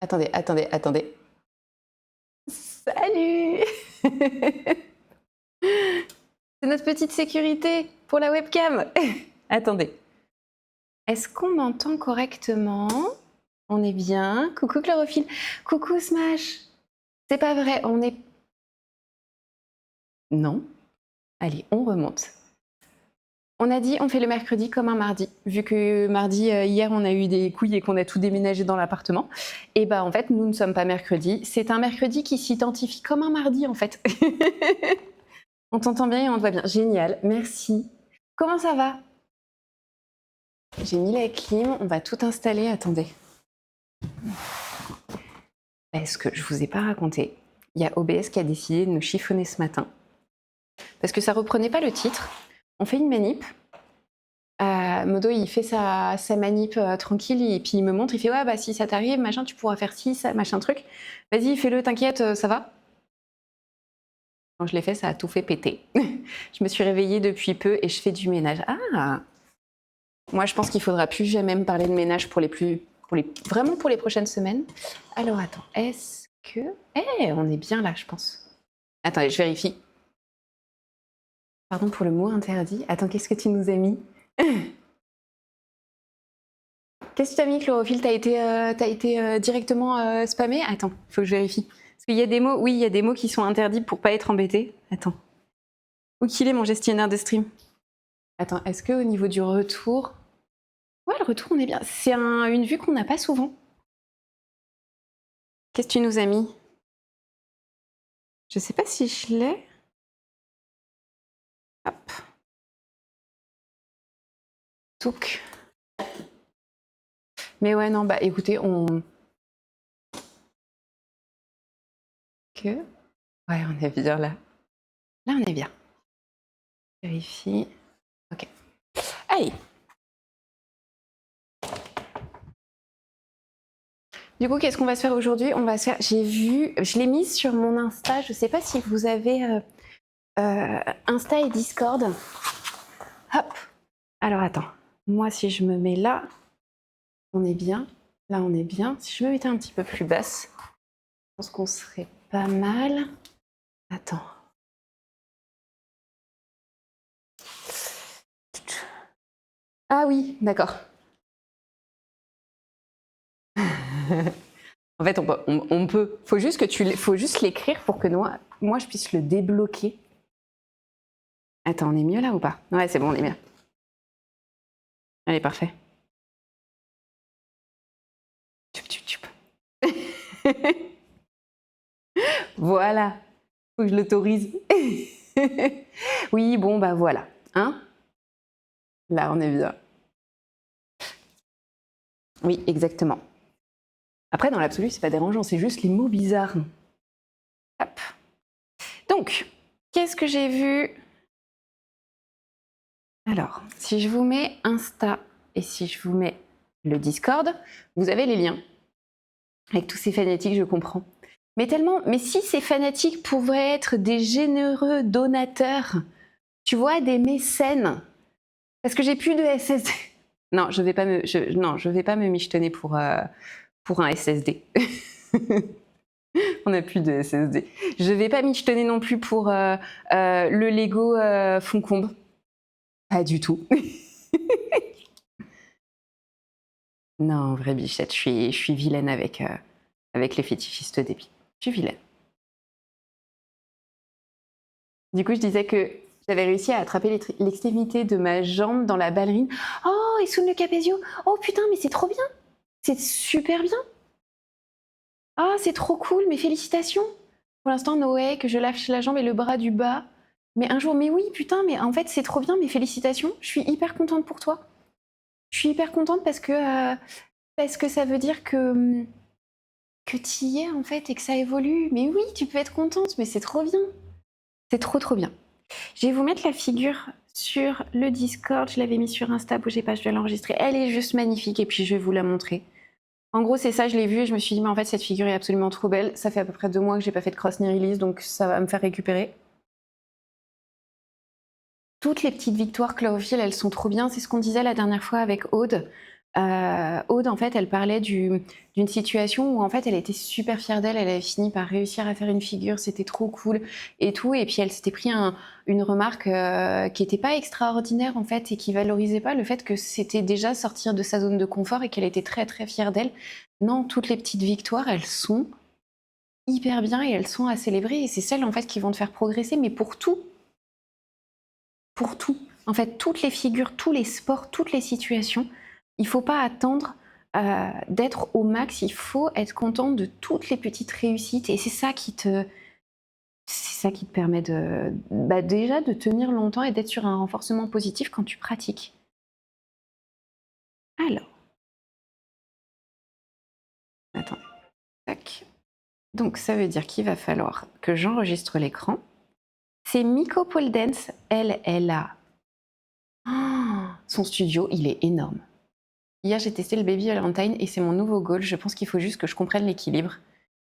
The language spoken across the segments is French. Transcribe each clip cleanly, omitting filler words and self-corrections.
Attendez, attendez, attendez. Salut! C'est notre petite sécurité pour la webcam. Attendez. Est-ce qu'on m'entend correctement? On est bien. Coucou Chlorophylle. Coucou Smash. C'est pas vrai, on est... Non. Allez, on remonte. On a dit on fait le mercredi comme un mardi. Vu que mardi, hier, on a eu des couilles et qu'on a tout déménagé dans l'appartement. Et bah en fait, nous ne sommes pas mercredi. C'est un mercredi qui s'identifie comme un mardi en fait. On t'entend bien et on te voit bien. Génial, merci. Comment ça va? J'ai mis la clim, on va tout installer. Attendez. Est-ce que je vous ai pas raconté? Il y a OBS qui a décidé de nous chiffonner ce matin. Parce que ça reprenait pas le titre. On fait une manip. Modo, il fait sa manip tranquille et puis il me montre, il fait ouais bah si ça t'arrive, machin, tu pourras faire ci, ça, machin truc. Vas-y, fais-le, t'inquiète, ça va. Quand je l'ai fait, ça a tout fait péter. Je me suis réveillée depuis peu et je fais du ménage. Ah. Moi, je pense qu'il faudra plus jamais me parler de ménage vraiment pour les prochaines semaines. Alors attends, est-ce que... on est bien là, je pense. Attendez, je vérifie. Pardon pour le mot interdit. Attends, qu'est-ce que tu nous as mis? Qu'est-ce que tu as mis, Chlorophylle? T'as été directement spammé? Attends, il faut que je vérifie. Parce qu'il y a des mots, oui, il y a des mots qui sont interdits pour pas être embêté. Attends. Où qu'il est mon gestionnaire de stream? Attends, est-ce qu'au niveau du retour... Ouais, le retour, on est bien. C'est une vue qu'on n'a pas souvent. Qu'est-ce que tu nous as mis? Je sais pas si je l'ai. Hop. Touk. Mais ouais, non, bah écoutez, Ouais, on est bien là. Là, on est bien. Vérifie. Ok. Allez. Du coup, qu'est-ce qu'on va se faire aujourd'hui? On va se faire... J'ai vu... Je l'ai mise sur mon Insta. Je sais pas si vous avez Insta et Discord. Hop. Alors, attends. Moi, si je me mets là, on est bien. Là, on est bien. Si je me mettais un petit peu plus basse, je pense qu'on serait pas mal. Attends. Ah oui, d'accord. En fait, on peut. Faut juste l'écrire pour que moi, je puisse le débloquer. Attends, on est mieux là ou pas? Ouais, c'est bon, on est mieux. Allez, parfait. Voilà. Faut que je l'autorise. Oui, bon, bah voilà. Hein? Là, on est bien. Oui, exactement. Après, dans l'absolu, c'est pas dérangeant, c'est juste les mots bizarres. Hop. Donc, qu'est-ce que j'ai vu? Alors, si je vous mets Insta et si je vous mets le Discord, vous avez les liens. Avec tous ces fanatiques, je comprends. Mais si ces fanatiques pouvaient être des généreux donateurs, tu vois, des mécènes, parce que j'ai plus de SSD. Non, je vais pas me michetonner pour un SSD. On n'a plus de SSD. Je vais pas michetonner non plus pour le Lego Foncombe. Pas du tout. Non, vraie bichette, je suis vilaine avec les fétichistes débile. Je suis vilaine. Du coup, je disais que j'avais réussi à attraper l'extrémité de ma jambe dans la ballerine. Oh, et sous le Capezio. Oh putain, mais c'est trop bien. C'est super bien. Ah, c'est trop cool, mes félicitations. Pour l'instant, Noé, que je lâche la jambe et le bras du bas. Mais un jour, mais oui, putain, mais en fait, c'est trop bien, mes félicitations. Je suis hyper contente pour toi. Je suis hyper contente parce que ça veut dire que tu y es, en fait, et que ça évolue. Mais oui, tu peux être contente, mais c'est trop bien. C'est trop, trop bien. Je vais vous mettre la figure sur le Discord. Je l'avais mis sur Insta, bougez pas, je dois l'enregistrer. Elle est juste magnifique et puis je vais vous la montrer. En gros, c'est ça, je l'ai vue et je me suis dit, mais en fait, cette figure est absolument trop belle. Ça fait à peu près 2 mois que j'ai pas fait de cross ni release, donc ça va me faire récupérer. Toutes les petites victoires Chlorophylle, elles sont trop bien. C'est ce qu'on disait la dernière fois avec Aude. Aude, en fait, elle parlait d'une situation où en fait, elle était super fière d'elle. Elle avait fini par réussir à faire une figure, c'était trop cool et tout. Et puis elle s'était pris une remarque qui n'était pas extraordinaire en fait et qui valorisait pas le fait que c'était déjà sortir de sa zone de confort et qu'elle était très très fière d'elle. Non, toutes les petites victoires, elles sont hyper bien et elles sont à célébrer. Et c'est celles en fait qui vont te faire progresser, mais pour tout. Pour tout. En fait, toutes les figures, tous les sports, toutes les situations, il ne faut pas attendre d'être au max, il faut être content de toutes les petites réussites et c'est ça qui te permet déjà de tenir longtemps et d'être sur un renforcement positif quand tu pratiques. Alors, attends, tac. Donc ça veut dire qu'il va falloir que j'enregistre l'écran. C'est Miko Pole Dance, elle a son studio, il est énorme. Hier, j'ai testé le Baby Valentine et c'est mon nouveau goal. Je pense qu'il faut juste que je comprenne l'équilibre.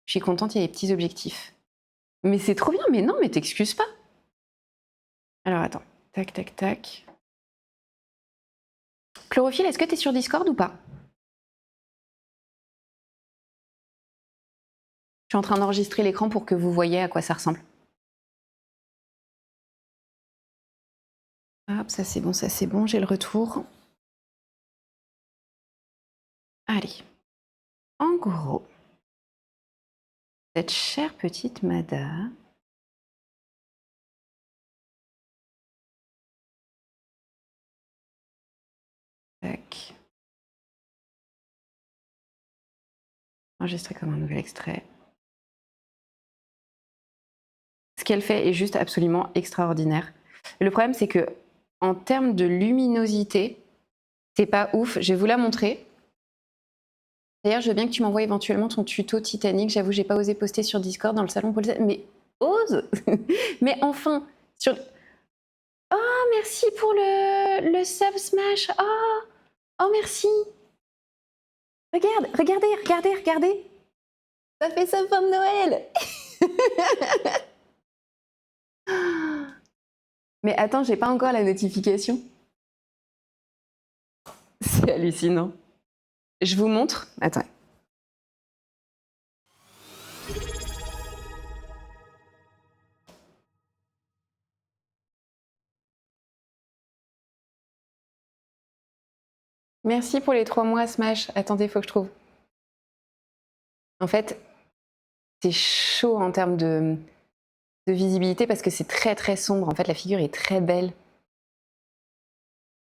Je suis contente, il y a des petits objectifs. Mais c'est trop bien, mais non, mais t'excuses pas. Alors attends, tac, tac, tac. Chlorophylle, est-ce que t'es sur Discord ou pas? Je suis en train d'enregistrer l'écran pour que vous voyez à quoi ça ressemble. Hop, ça c'est bon, j'ai le retour. Allez. En gros, cette chère petite Mada. Tac. Enregistré comme un nouvel extrait. Ce qu'elle fait est juste absolument extraordinaire. Le problème, c'est que en termes de luminosité, c'est pas ouf. Je vais vous la montrer. D'ailleurs, je veux bien que tu m'envoies éventuellement ton tuto Titanic. J'avoue, j'ai pas osé poster sur Discord dans le salon Paul. Mais ose. Mais enfin, sur. Oh, merci pour le sub smash. Oh, merci. Regardez. Ça fait sa fin de Noël. Mais attends, j'ai pas encore la notification. C'est hallucinant. Je vous montre. Attends. Merci pour les 3 mois Smash. Attendez, faut que je trouve. En fait, c'est chaud en termes de visibilité parce que c'est très très sombre. En fait, la figure est très belle.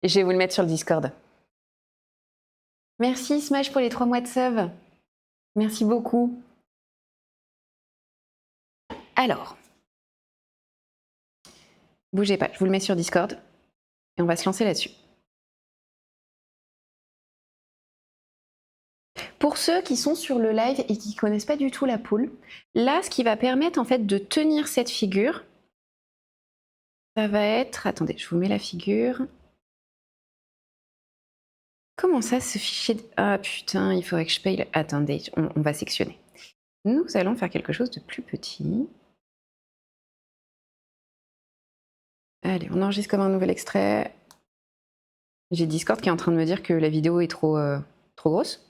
Et je vais vous le mettre sur le Discord. Merci Smash pour les 3 mois de sub. Merci beaucoup. Alors, bougez pas, je vous le mets sur Discord et on va se lancer là-dessus. Pour ceux qui sont sur le live et qui connaissent pas du tout la poule, là, ce qui va permettre en fait de tenir cette figure, ça va être... Attendez, je vous mets la figure. Comment ça, ce fichier... Ah putain, il faudrait que je paye... Attendez, on va sectionner. Nous allons faire quelque chose de plus petit. Allez, on enregistre comme un nouvel extrait. J'ai Discord qui est en train de me dire que la vidéo est trop grosse.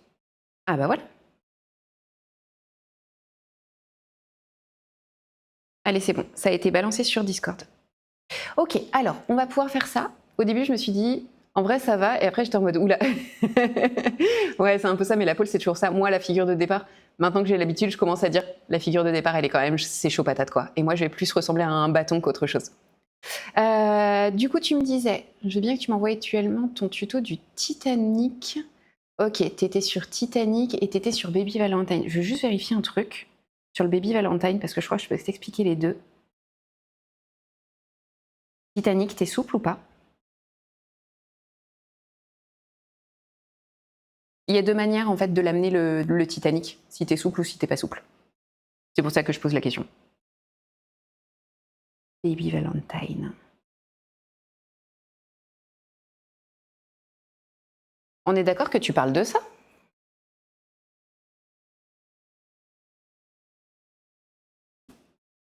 Ah bah voilà. Allez, c'est bon, ça a été balancé sur Discord. Ok, alors, on va pouvoir faire ça. Au début, je me suis dit, en vrai, ça va. Et après, j'étais en mode, oula. Ouais, c'est un peu ça, mais la pole, c'est toujours ça. Moi, la figure de départ, maintenant que j'ai l'habitude, je commence à dire, la figure de départ, elle est quand même, c'est chaud patate, quoi. Et moi, je vais plus ressembler à un bâton qu'autre chose. Du coup, tu me disais, je veux bien que tu m'envoies actuellement ton tuto du Titanic. Ok, t'étais sur Titanic et t'étais sur Baby Valentine. Je veux juste vérifier un truc sur le Baby Valentine parce que je crois que je peux t'expliquer les deux. Titanic, t'es souple ou pas? Il y a deux manières en fait de l'amener le Titanic, si t'es souple ou si t'es pas souple. C'est pour ça que je pose la question. Baby Valentine. On est d'accord que tu parles de ça?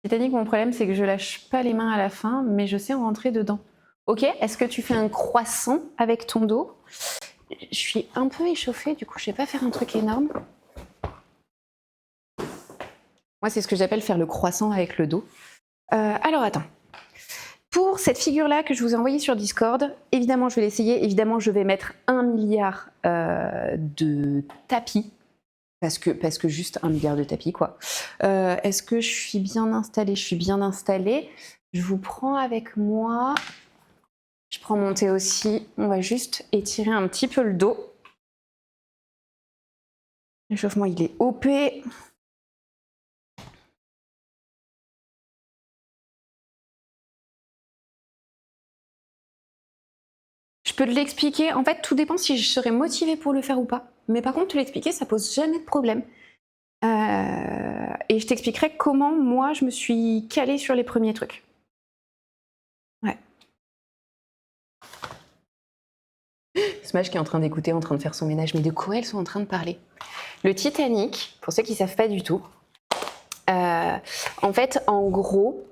Titanic, mon problème, c'est que je lâche pas les mains à la fin, mais je sais en rentrer dedans. Ok, est-ce que tu fais un croissant avec ton dos? je suis un peu échauffée, du coup, je vais pas faire un truc énorme. Moi, c'est ce que j'appelle faire le croissant avec le dos. Alors, attends. Pour cette figure-là que je vous ai envoyée sur Discord, évidemment, je vais l'essayer. Évidemment, je vais mettre 1 milliard de tapis. Parce que juste 1 milliard de tapis, quoi. Est-ce que je suis bien installée? Je suis bien installée. Je vous prends avec moi. Je prends mon thé aussi. On va juste étirer un petit peu le dos. L'échauffement, il est OP. Je peux te l'expliquer. En fait, tout dépend si je serais motivée pour le faire ou pas. Mais par contre, te l'expliquer, ça pose jamais de problème. Et je t'expliquerai comment moi je me suis calée sur les premiers trucs. Ouais. Smash qui est en train d'écouter, en train de faire son ménage. Mais de quoi elles sont en train de parler? Le Titanic, pour ceux qui ne savent pas du tout, en fait, en gros,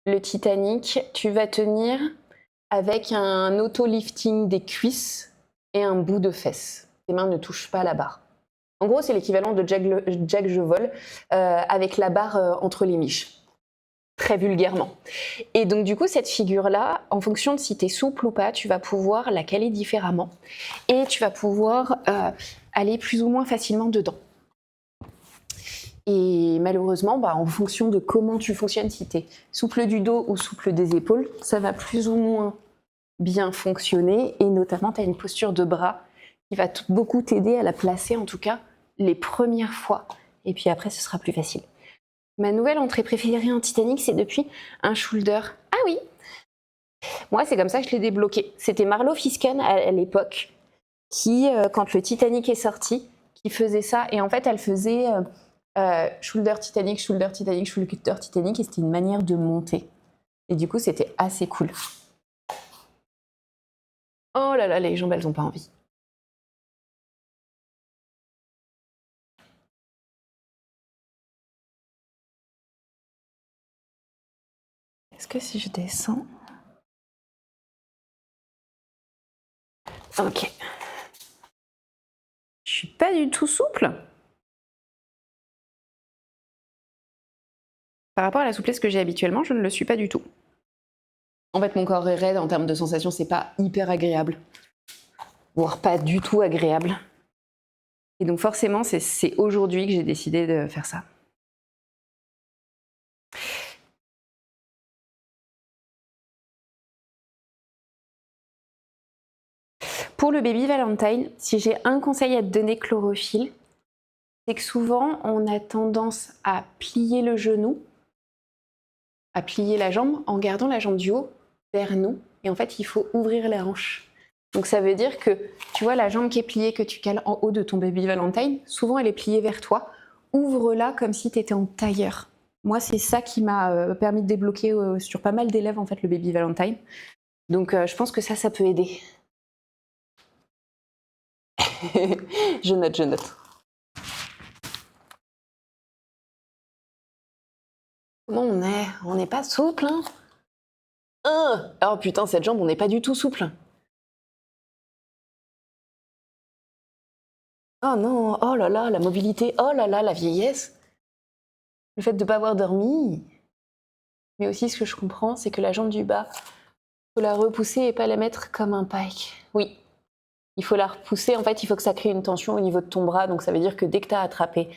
le Titanic, tu vas tenir avec un auto-lifting des cuisses et un bout de fesse. Tes mains ne touchent pas la barre. En gros, c'est l'équivalent de Jack Je Vole avec la barre entre les miches. Très vulgairement. Et donc du coup, cette figure-là, en fonction de si tu es souple ou pas, tu vas pouvoir la caler différemment et tu vas pouvoir aller plus ou moins facilement dedans. Et malheureusement, en fonction de comment tu fonctionnes, si tu es souple du dos ou souple des épaules, ça va plus ou moins bien fonctionner. Et notamment, tu as une posture de bras qui va beaucoup t'aider à la placer, en tout cas, les premières fois. Et puis après, ce sera plus facile. Ma nouvelle entrée préférée en Titanic, c'est depuis un shoulder. Ah oui! Moi, c'est comme ça que je l'ai débloqué. C'était Marlo Fisken à l'époque, qui, quand le Titanic est sorti, qui faisait ça. Et en fait, elle faisait shoulder Titanic, shoulder Titanic, shoulder Titanic. Et c'était une manière de monter. Et du coup, c'était assez cool. Oh là là, les jambes, elles n'ont pas envie. Est-ce que si je descends... Ok. Je suis pas du tout souple. Par rapport à la souplesse que j'ai habituellement, je ne le suis pas du tout. En fait, mon corps est raide en termes de sensations, c'est pas hyper agréable. Voire pas du tout agréable. Et donc forcément, c'est aujourd'hui que j'ai décidé de faire ça. Pour le baby Valentine, si j'ai un conseil à te donner, Chlorophylle, c'est que souvent, on a tendance à plier le genou, à plier la jambe en gardant la jambe du haut vers nous. Et en fait, il faut ouvrir les hanches. Donc ça veut dire que, tu vois, la jambe qui est pliée, que tu cales en haut de ton baby Valentine, souvent elle est pliée vers toi. Ouvre-la comme si tu étais en tailleur. Moi, c'est ça qui m'a permis de débloquer sur pas mal d'élèves, en fait, le baby Valentine. Donc je pense que ça peut aider. Je note. Comment on est? On n'est pas souple, hein? Oh putain, cette jambe, on n'est pas du tout souple. Oh non, oh là là, la mobilité, oh là là, la vieillesse. Le fait de ne pas avoir dormi. Mais aussi, ce que je comprends, c'est que la jambe du bas, il faut la repousser et pas la mettre comme un pike. Oui, il faut la repousser. En fait, il faut que ça crée une tension au niveau de ton bras. Donc ça veut dire que dès que tu as attrapé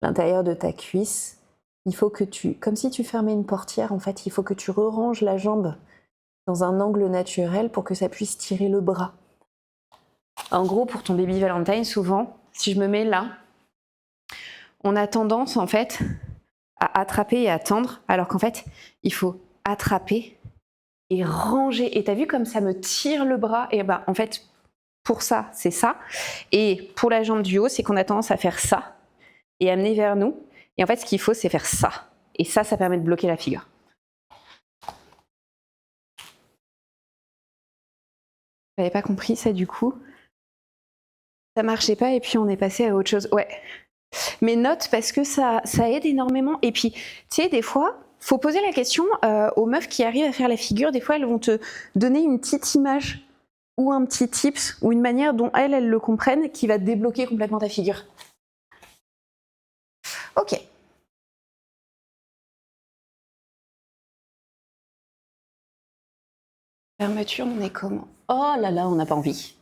l'intérieur de ta cuisse, il faut que comme si tu fermais une portière, en fait, il faut que tu reranges la jambe dans un angle naturel pour que ça puisse tirer le bras. En gros, pour ton baby Valentine, souvent, si je me mets là, on a tendance, en fait, à attraper et à tendre, alors qu'en fait, il faut attraper et ranger. Et t'as vu comme ça me tire le bras? Et en fait, pour ça, c'est ça. Et pour la jambe du haut, c'est qu'on a tendance à faire ça et amener vers nous. Et en fait, ce qu'il faut, c'est faire ça. Et ça permet de bloquer la figure. J'avais pas compris ça du coup. Ça marchait pas et puis on est passé à autre chose. Ouais. Mais note parce que ça aide énormément. Et puis, tu sais, des fois, faut poser la question aux meufs qui arrivent à faire la figure. Des fois, elles vont te donner une petite image ou un petit tips ou une manière dont elles le comprennent qui va débloquer complètement ta figure. Ok. Fermeture, on est comment? Oh là là, on n'a pas envie.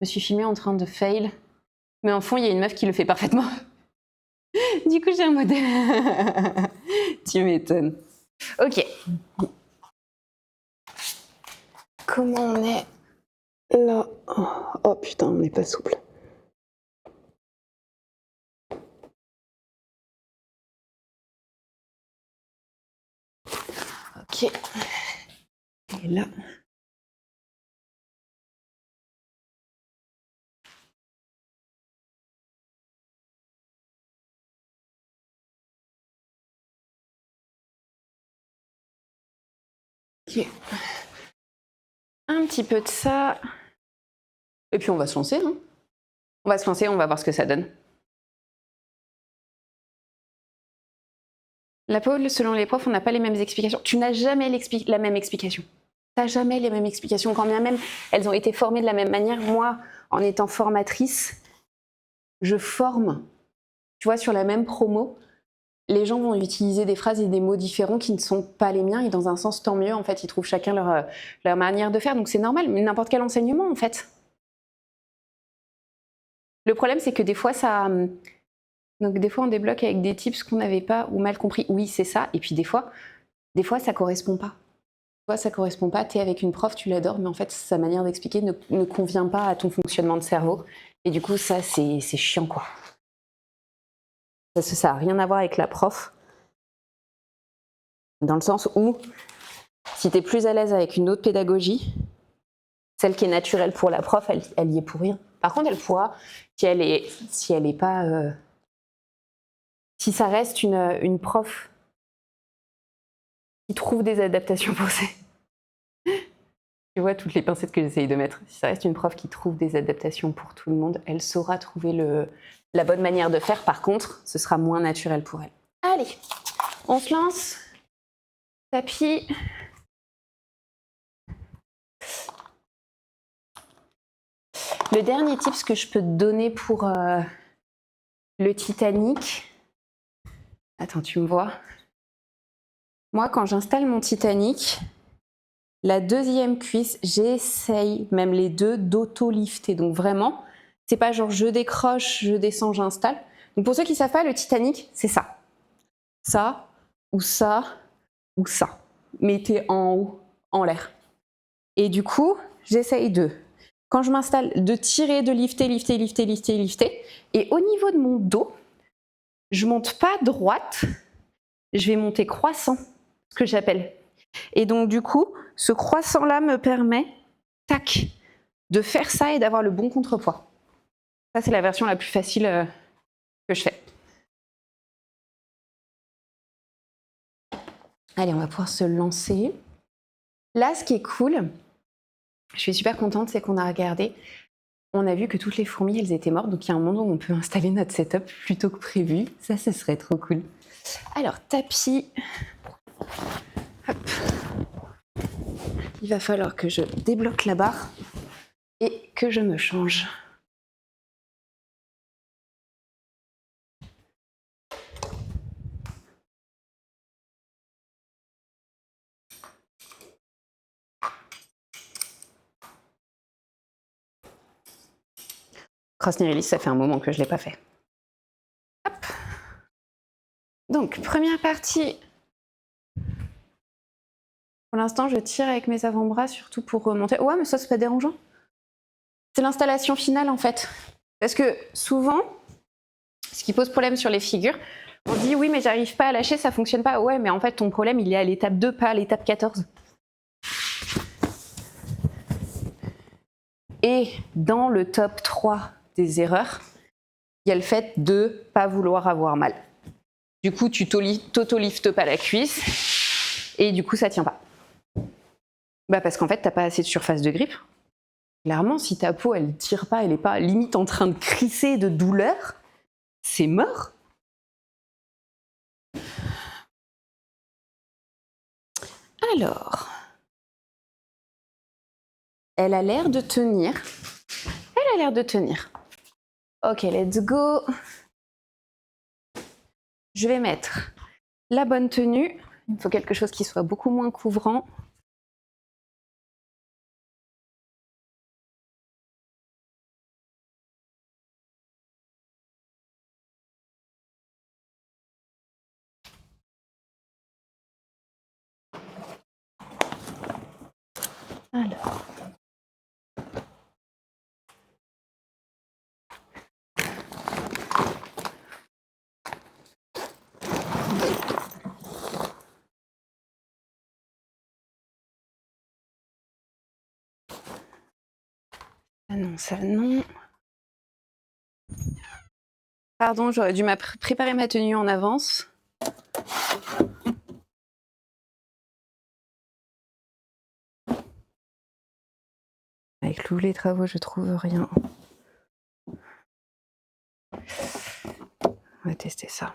Je me suis filmée en train de fail. Mais en fond, il y a une meuf qui le fait parfaitement. Du coup, j'ai un modèle. Tu m'étonnes. Ok. Comment on est là? Oh putain, on n'est pas souple. Ok. Et là. Ok. Un petit peu de ça. Et puis on va se lancer. Hein. On va se lancer, on va voir ce que ça donne. La pole, selon les profs, on n'a pas les mêmes explications. Tu n'as jamais la même explication. Tu n'as jamais les mêmes explications. Quand bien même elles ont été formées de la même manière, moi, en étant formatrice, je forme, tu vois, sur la même promo. Les gens vont utiliser des phrases et des mots différents qui ne sont pas les miens, et dans un sens, tant mieux, en fait, ils trouvent chacun leur manière de faire, donc c'est normal, mais n'importe quel enseignement, en fait. Le problème, c'est que des fois, donc des fois, on débloque avec des tips qu'on n'avait pas ou mal compris. Oui, c'est ça, et puis des fois, ça correspond pas. Toi, ça correspond pas, t'es avec une prof, tu l'adores, mais en fait, sa manière d'expliquer ne convient pas à ton fonctionnement de cerveau, et du coup, ça, c'est chiant, quoi. Parce que ça n'a rien à voir avec la prof, dans le sens où, si tu es plus à l'aise avec une autre pédagogie, celle qui est naturelle pour la prof, elle y est pour rien. Par contre, elle pourra, si elle est pas... si ça reste une prof qui trouve des adaptations pour ça. Tu vois toutes les pincettes que j'essaye de mettre. Si ça reste une prof qui trouve des adaptations pour tout le monde, elle saura trouver la bonne manière de faire. Par contre, ce sera moins naturel pour elle. Allez, on se lance. Tapis. Le dernier tips que je peux te donner pour le Titanic. Attends, tu me vois? Moi, quand j'installe mon Titanic, la deuxième cuisse, j'essaye, même les deux, d'auto-lifter. Donc vraiment, c'est pas genre je décroche, je descends, j'installe. Donc pour ceux qui savent pas, le Titanic, c'est ça. Ça, ou ça, ou ça. Mettez en haut, en l'air. Et du coup, j'essaye quand je m'installe, de tirer, de lifter. Et au niveau de mon dos, je monte pas droite, je vais monter croissant, ce que j'appelle. Et donc du coup, ce croissant-là me permet, tac, de faire ça et d'avoir le bon contrepoids. Ça, c'est la version la plus facile que je fais. Allez, on va pouvoir se lancer. Là, ce qui est cool, je suis super contente, c'est qu'on a regardé, on a vu que toutes les fourmis, elles étaient mortes, donc il y a un moment où on peut installer notre setup plus tôt que prévu. Ça, ce serait trop cool. Alors, tapis. Hop. Il va falloir que je débloque la barre et que je me change. Cross knee release, ça fait un moment que je ne l'ai pas fait. Hop. Donc, première partie. Pour l'instant, je tire avec mes avant-bras, surtout pour remonter. Ouais, mais ça, c'est pas dérangeant. C'est l'installation finale, en fait. Parce que souvent, ce qui pose problème sur les figures, on dit oui, mais j'arrive pas à lâcher, ça fonctionne pas. Ouais, mais en fait, ton problème, il est à l'étape 2, pas à l'étape 14. Et dans le top 3 des erreurs, il y a le fait de pas vouloir avoir mal. Du coup, tu t'auto-liftes pas la cuisse et du coup, ça tient pas. Bah parce qu'en fait, t'as pas assez de surface de grippe. Clairement, si ta peau, elle tire pas, elle est pas limite en train de crisser de douleur, c'est mort. Alors, Elle a l'air de tenir. Elle a l'air de tenir. Ok, let's go. Je vais mettre la bonne tenue. Il me faut quelque chose qui soit beaucoup moins couvrant. Alors. Ah non, ça non. Pardon, j'aurais dû préparer ma tenue en avance. Avec l'ouvre les travaux, je trouve rien. On va tester ça.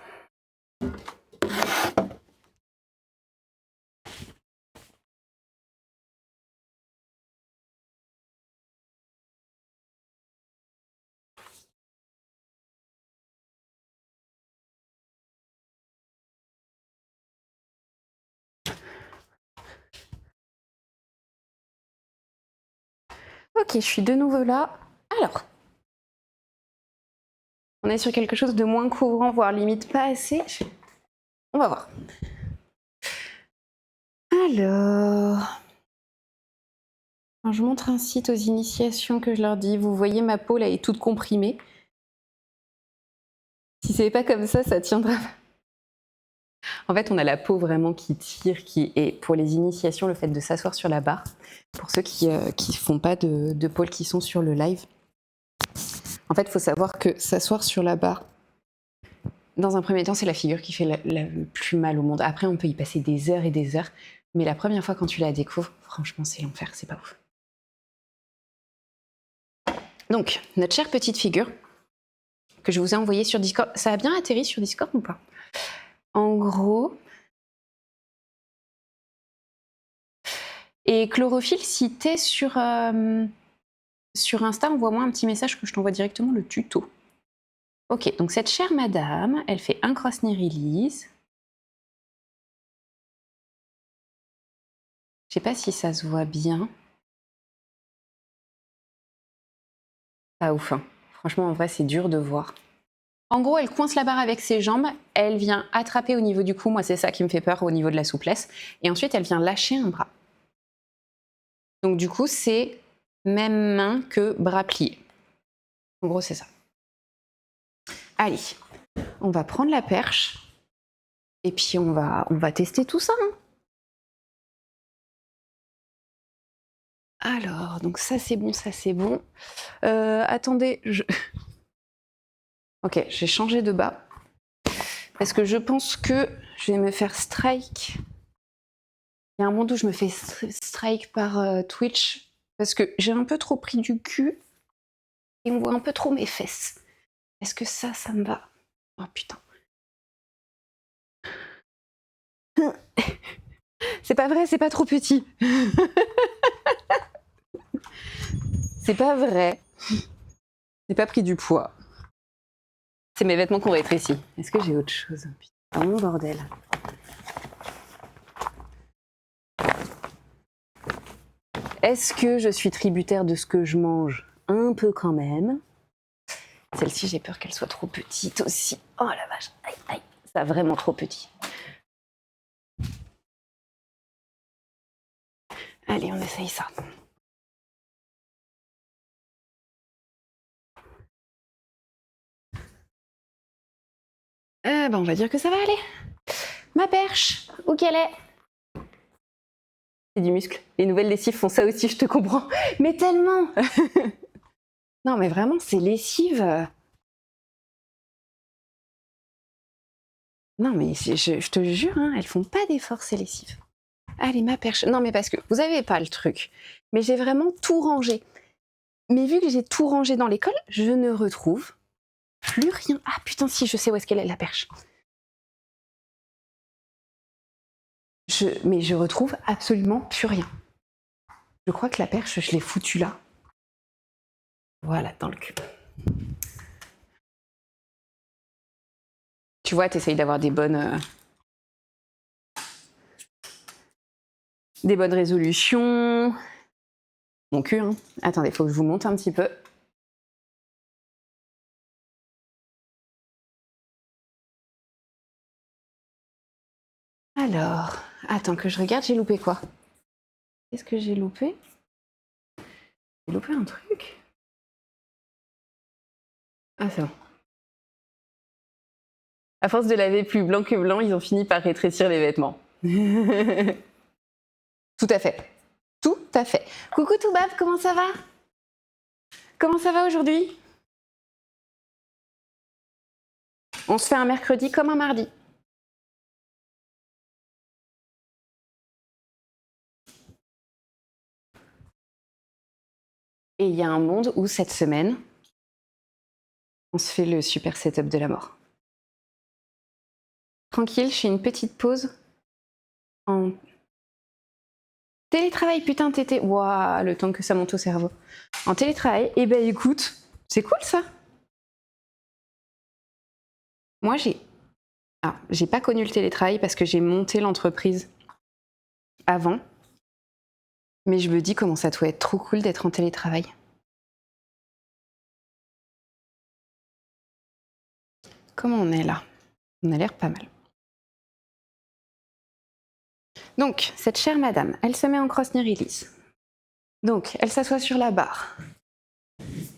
Ok, je suis de nouveau là. Alors, on est sur quelque chose de moins couvrant, voire limite pas assez. On va voir. Alors, quand je montre un site aux initiations que je leur dis, vous voyez ma peau là est toute comprimée. Si c'est pas comme ça tiendra pas. En fait, on a la peau vraiment qui tire, qui est pour les initiations le fait de s'asseoir sur la barre. Pour ceux qui font pas de pôle qui sont sur le live. En fait, il faut savoir que s'asseoir sur la barre, dans un premier temps, c'est la figure qui fait le plus mal au monde. Après, on peut y passer des heures et des heures. Mais la première fois quand tu la découvres, franchement, c'est l'enfer, c'est pas ouf. Donc, notre chère petite figure, que je vous ai envoyée sur Discord, ça a bien atterri sur Discord ou pas? En gros... Et Chlorophylle, si t'es sur Insta, envoie-moi un petit message que je t'envoie directement le tuto. Ok, donc cette chère madame, elle fait un cross-knee release. Je sais pas si ça se voit bien. Pas ouf, hein. Franchement, en vrai, c'est dur de voir. En gros, elle coince la barre avec ses jambes, elle vient attraper au niveau du cou, moi c'est ça qui me fait peur au niveau de la souplesse, et ensuite elle vient lâcher un bras. Donc du coup, c'est même main que bras pliés. En gros, c'est ça. Allez, on va prendre la perche, et puis on va tester tout ça. Hein. Alors, donc ça c'est bon, ça c'est bon. Attendez, Ok, j'ai changé de bas. Parce que je pense que je vais me faire strike. Il y a un monde où je me fais strike par Twitch. Parce que j'ai un peu trop pris du cul. Et on voit un peu trop mes fesses. Est-ce que ça me va? Oh putain. C'est pas vrai, c'est pas trop petit. C'est pas vrai. J'ai pas pris du poids. C'est mes vêtements qu'on rétrécit. Est-ce que j'ai autre chose? Putain, mon bordel. Est-ce que je suis tributaire de ce que je mange? Un peu quand même. Celle-ci, j'ai peur qu'elle soit trop petite aussi. Oh la vache, aïe, aïe, ça vraiment trop petit. Allez, on essaye ça. On va dire que ça va aller. Ma perche, où qu'elle est? C'est du muscle. Les nouvelles lessives font ça aussi, je te comprends. Mais tellement. Non, mais vraiment, ces lessives... Non, mais je te jure, hein, elles font pas d'efforts, ces lessives. Allez, ma perche. Non, mais parce que vous avez pas le truc. Mais j'ai vraiment tout rangé. Mais vu que j'ai tout rangé dans l'école, je ne retrouve plus rien. Ah putain, si, je sais où est-ce qu'elle est, la perche. Mais je retrouve absolument plus rien. Je crois que la perche, je l'ai foutue là. Voilà, dans le cul. Tu vois, t'essayes d'avoir des bonnes résolutions. Mon cul, hein. Attendez, faut que je vous monte un petit peu. Alors, attends que je regarde, j'ai loupé quoi? Qu'est-ce que j'ai loupé? J'ai loupé un truc? Ah, c'est bon. À force de laver plus blanc que blanc, ils ont fini par rétrécir les vêtements. Tout à fait. Tout à fait. Coucou Toubab, comment ça va? Comment ça va aujourd'hui? On se fait un mercredi comme un mardi. Et il y a un monde où cette semaine, on se fait le super setup de la mort. Tranquille, je fais une petite pause en télétravail. Putain, tété. Waouh, le temps que ça monte au cerveau. En télétravail, eh ben écoute, c'est cool ça. Moi, j'ai pas connu le télétravail parce que j'ai monté l'entreprise avant. Mais je me dis comment ça doit être trop cool d'être en télétravail. Comment on est là? On a l'air pas mal. Donc, cette chère madame, elle se met en cross knee release. Donc, elle s'assoit sur la barre.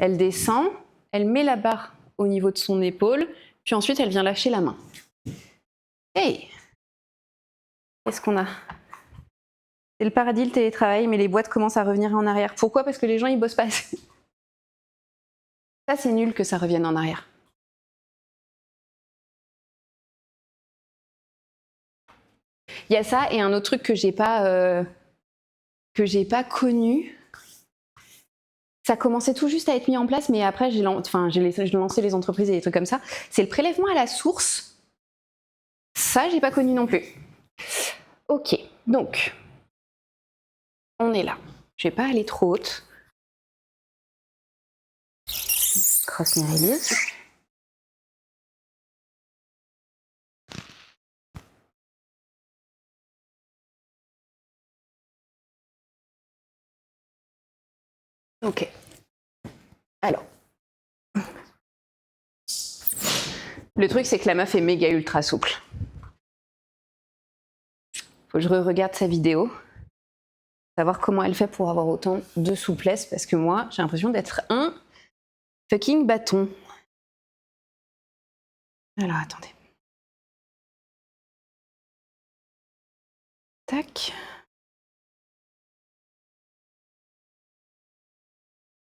Elle descend, elle met la barre au niveau de son épaule, puis ensuite elle vient lâcher la main. Hey! Qu'est-ce qu'on a? C'est le paradis, le télétravail, mais les boîtes commencent à revenir en arrière. Pourquoi? Parce que les gens, ils bossent pas assez. Ça, c'est nul que ça revienne en arrière. Il y a ça et un autre truc que j'ai pas connu. Ça commençait tout juste à être mis en place, mais après, j'ai lancé les entreprises et des trucs comme ça. C'est le prélèvement à la source. Ça, j'ai pas connu non plus. Ok, donc, on est là. Je vais pas aller trop haute. Cross knee release. Ok. Alors. Le truc, c'est que la meuf est méga ultra souple. Faut que je regarde sa vidéo. Savoir comment elle fait pour avoir autant de souplesse, parce que moi, j'ai l'impression d'être un fucking bâton. Alors, attendez. Tac.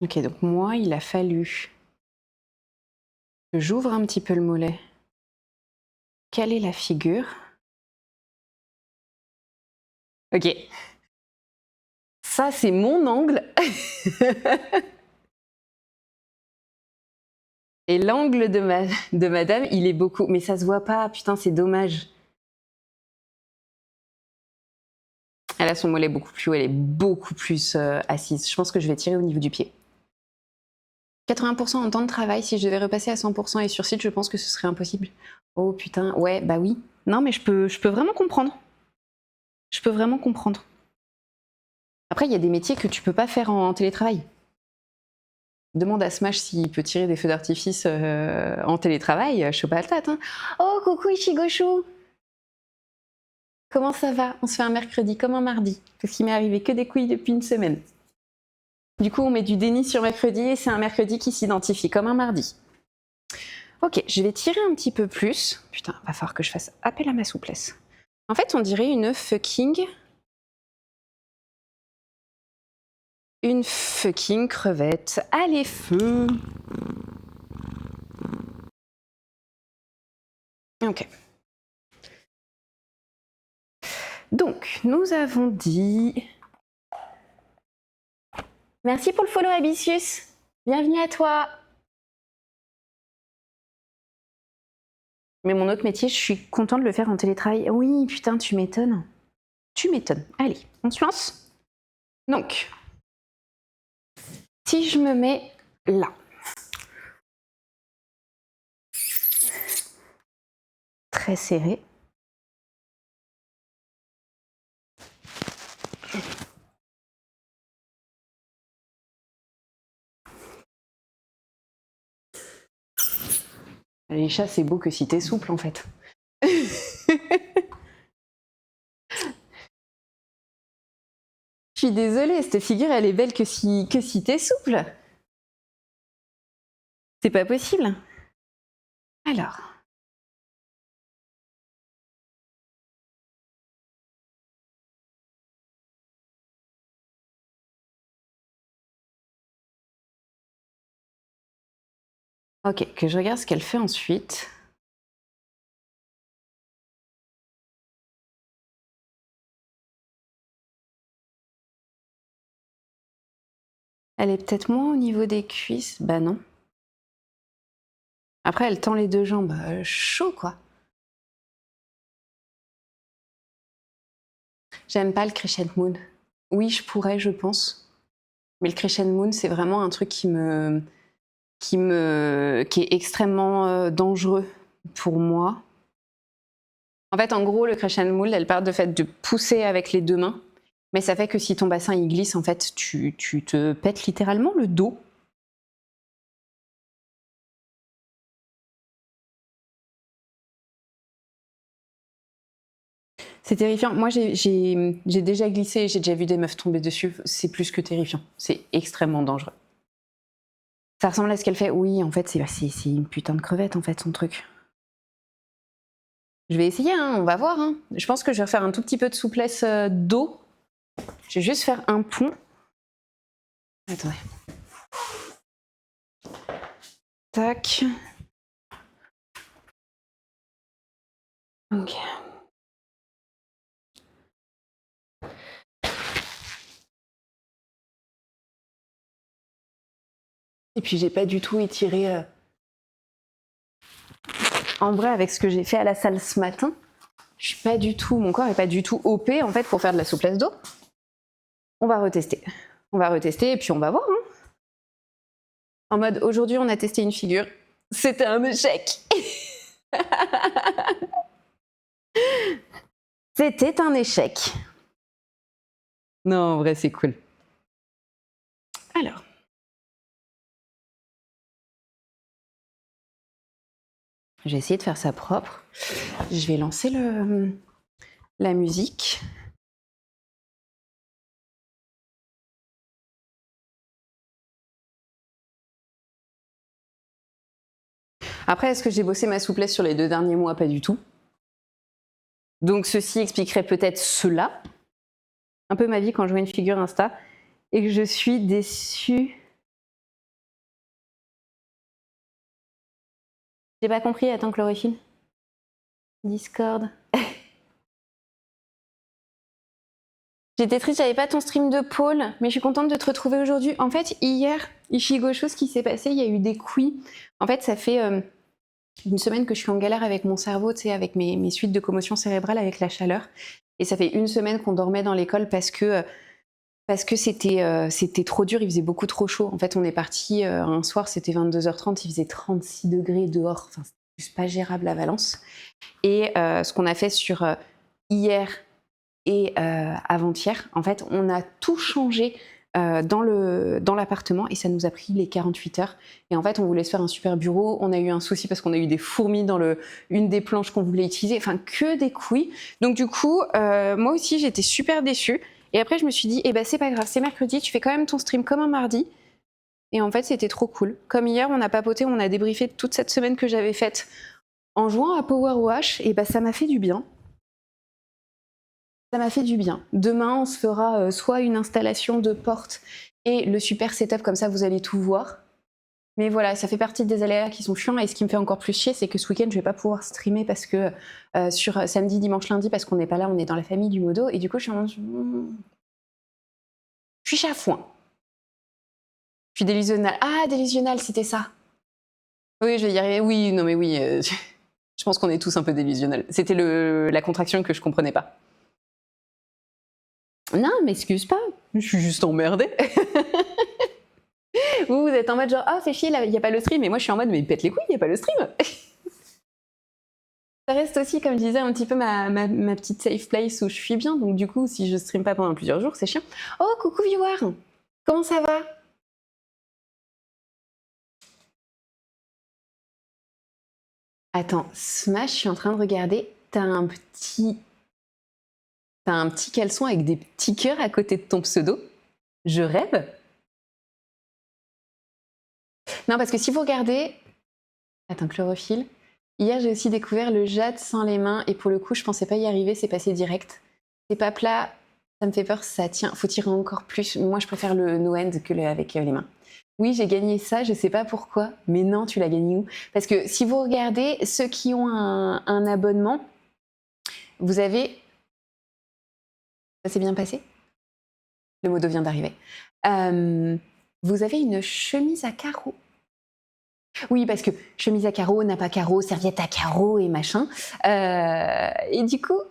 Ok, donc moi, il a fallu que j'ouvre un petit peu le mollet. Caler la figure. Ok. Ça, c'est mon angle. Et l'angle de madame, il est beaucoup... Mais ça se voit pas, putain, c'est dommage. Elle a son mollet beaucoup plus haut, elle est beaucoup plus assise. Je pense que je vais tirer au niveau du pied. 80% en temps de travail, si je devais repasser à 100% et sur site, je pense que ce serait impossible. Oh putain, ouais, bah oui. Non, mais je peux vraiment comprendre. Je peux vraiment comprendre. Après, il y a des métiers que tu peux pas faire en télétravail. Demande à Smash s'il peut tirer des feux d'artifice en télétravail, je suis pas à la tête. Hein. Oh, coucou Ichigoshu! Comment ça va? On se fait un mercredi comme un mardi, parce qu'il m'est arrivé que des couilles depuis une semaine. Du coup, on met du déni sur mercredi et c'est un mercredi qui s'identifie comme un mardi. Ok, je vais tirer un petit peu plus. Putain, va falloir que je fasse appel à ma souplesse. En fait, on dirait une fucking crevette. Allez, feu! Ok. Donc, nous avons dit... Merci pour le follow, Abyssus. Bienvenue à toi. Mais mon autre métier, je suis contente de le faire en télétravail. Oui, putain, tu m'étonnes. Tu m'étonnes. Allez, on se lance. Donc, Si je me mets là, très serré. Les chats, c'est beau que si t'es souple en fait. Je suis désolée, cette figure, elle est belle que si t'es souple. C'est pas possible. Alors. Ok, que je regarde ce qu'elle fait ensuite. Elle est peut-être moins au niveau des cuisses. Bah non. Après, elle tend les deux jambes. Chaud, quoi. J'aime pas le crescent moon. Oui, je pourrais, je pense. Mais le crescent moon, c'est vraiment un truc qui est extrêmement dangereux pour moi. En fait, en gros, le crescent moon, elle part de fait de pousser avec les deux mains. Mais ça fait que si ton bassin il glisse, en fait, tu te pètes littéralement le dos. C'est terrifiant. Moi, j'ai déjà glissé, j'ai déjà vu des meufs tomber dessus. C'est plus que terrifiant. C'est extrêmement dangereux. Ça ressemble à ce qu'elle fait. Oui, en fait, c'est une putain de crevette, en fait, son truc. Je vais essayer, hein, on va voir. Hein. Je pense que je vais refaire un tout petit peu de souplesse dos. Je vais juste faire un pont. Attendez. Tac. Ok. Et puis j'ai pas du tout étiré. En vrai, avec ce que j'ai fait à la salle ce matin, je suis pas du tout, mon corps est pas du tout OP en fait pour faire de la souplesse dos. On va retester. On va retester et puis on va voir. Hein. En mode, aujourd'hui on a testé une figure. C'était un échec. C'était un échec. Non, en vrai, c'est cool. Alors. Je vais essayer de faire ça propre. Je vais lancer la musique. Après, est-ce que j'ai bossé ma souplesse sur les 2 derniers mois? Pas du tout. Donc ceci expliquerait peut-être cela. Un peu ma vie quand je vois une figure Insta et que je suis déçue. J'ai pas compris, attends Chlorophylle. Discord. J'étais triste, j'avais pas ton stream de Paul, mais je suis contente de te retrouver aujourd'hui. En fait, hier, Ishigo, chose qui s'est passé, il y a eu des couilles. En fait, ça fait une semaine que je suis en galère avec mon cerveau, tu sais, avec mes suites de commotion cérébrale avec la chaleur. Et ça fait une semaine qu'on dormait dans l'école parce que c'était trop dur, il faisait beaucoup trop chaud. En fait, on est parti un soir, c'était 22h30, il faisait 36 degrés dehors. Enfin, c'était juste pas gérable à Valence. Et ce qu'on a fait sur hier et avant-hier, en fait, on a tout changé dans l'appartement et ça nous a pris les 48 heures. Et en fait, on voulait se faire un super bureau. On a eu un souci parce qu'on a eu des fourmis dans une des planches qu'on voulait utiliser. Enfin, que des couilles. Donc du coup, moi aussi, j'étais super déçue. Et après, je me suis dit, eh ben, c'est pas grave, c'est mercredi, tu fais quand même ton stream comme un mardi. Et en fait, c'était trop cool. Comme hier, on a papoté, on a débriefé toute cette semaine que j'avais faite en jouant à Power Wash. Et ben, ça m'a fait du bien. Ça m'a fait du bien. Demain, on se fera soit une installation de porte et le super setup, comme ça vous allez tout voir. Mais voilà, ça fait partie des aléas qui sont chiants. Et ce qui me fait encore plus chier, c'est que ce week-end, je vais pas pouvoir streamer parce que sur samedi, dimanche, lundi, parce qu'on n'est pas là, on est dans la famille du modo. Et du coup, je suis chafouin. Je suis délusionnale. Ah, délusionnale, c'était ça. Oui, je vais y arriver. Oui, non mais oui. Je pense qu'on est tous un peu délusionnels. C'était la contraction que je comprenais pas. Non, m'excuse pas. Je suis juste emmerdée. Vous êtes en mode genre, ah, fais chier, il n'y a pas le stream. Et moi, je suis en mode, mais pète les couilles, il n'y a pas le stream. Ça reste aussi, comme je disais, un petit peu ma petite safe place où je suis bien. Donc, du coup, si je stream pas pendant plusieurs jours, c'est chiant. Oh, coucou, viewer. Comment ça va? Attends, Smash, je suis en train de regarder. T'as un petit caleçon avec des petits cœurs à côté de ton pseudo. Je rêve. Non, parce que si vous regardez... Attends, chlorophylle. Hier, j'ai aussi découvert le jade sans les mains. Et pour le coup, je pensais pas y arriver, c'est passé direct. C'est pas plat, ça me fait peur, ça tient. Faut tirer encore plus. Moi, je préfère le no-end que avec les mains. Oui, j'ai gagné ça, je sais pas pourquoi. Mais non, tu l'as gagné où? Parce que si vous regardez, ceux qui ont un abonnement, vous avez... Ça s'est bien passé? Le modo vient d'arriver. Vous avez une chemise à carreaux. Oui, parce que chemise à carreaux, nappe à carreaux, serviette à carreaux et machin. Et du coup,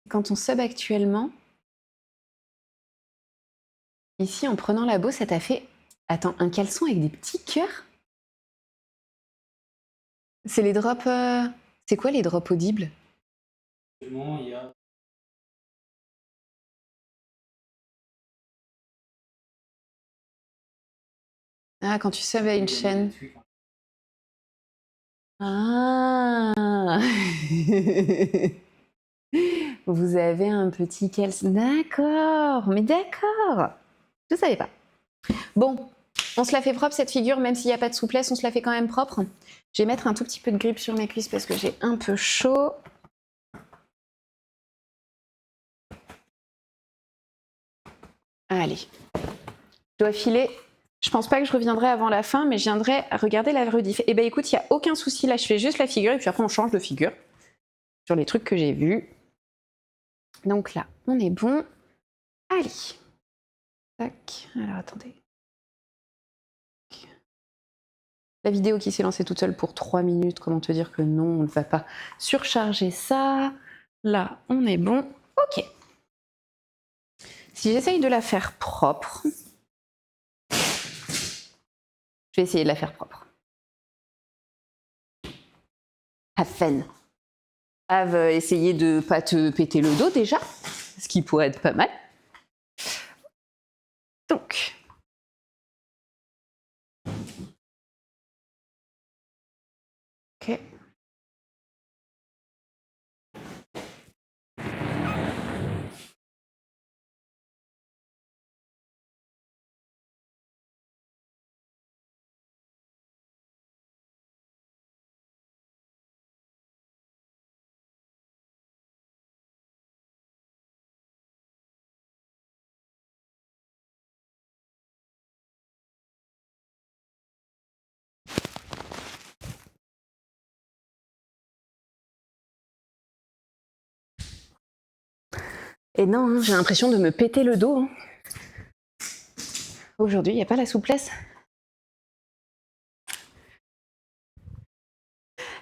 quand on sub actuellement, ici, en prenant la bosse, ça t'a fait... Attends, un caleçon avec des petits cœurs? C'est les drops... C'est quoi les drops audibles? Actuellement, il y a... Ah, quand tu subs à une chaîne. Ah. Vous avez un petit caleçon. D'accord, mais d'accord. Je savais pas. Bon, on se la fait propre cette figure, même s'il n'y a pas de souplesse, on se la fait quand même propre. Je vais mettre un tout petit peu de grippe sur mes cuisses parce que j'ai un peu chaud. Allez, je dois filer. Je pense pas que je reviendrai avant la fin, mais je viendrai regarder la rediff. Eh ben écoute, il n'y a aucun souci, là je fais juste la figure et puis après on change de figure sur les trucs que j'ai vus. Donc là, on est bon. Allez. Tac. Alors attendez. La vidéo qui s'est lancée toute seule pour 3 minutes, comment te dire que non, on ne va pas surcharger ça. Là, on est bon. Ok. Si j'essaye de la faire propre, je vais essayer de la faire propre. Have fun. Have essayé de ne pas te péter le dos déjà, ce qui pourrait être pas mal. Donc. Ok. Et non, hein, j'ai l'impression de me péter le dos. Hein. Aujourd'hui, il n'y a pas la souplesse.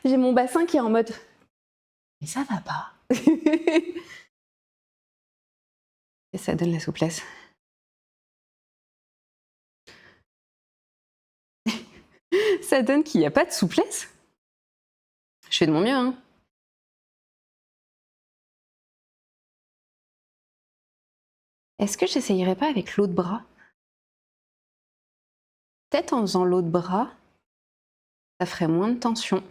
J'ai mon bassin qui est en mode... Mais ça va pas. Et ça donne la souplesse. Ça donne qu'il n'y a pas de souplesse. Je fais de mon mieux, hein. Est-ce que j'essayerais pas avec l'autre bras? Peut-être en faisant l'autre bras, ça ferait moins de tension.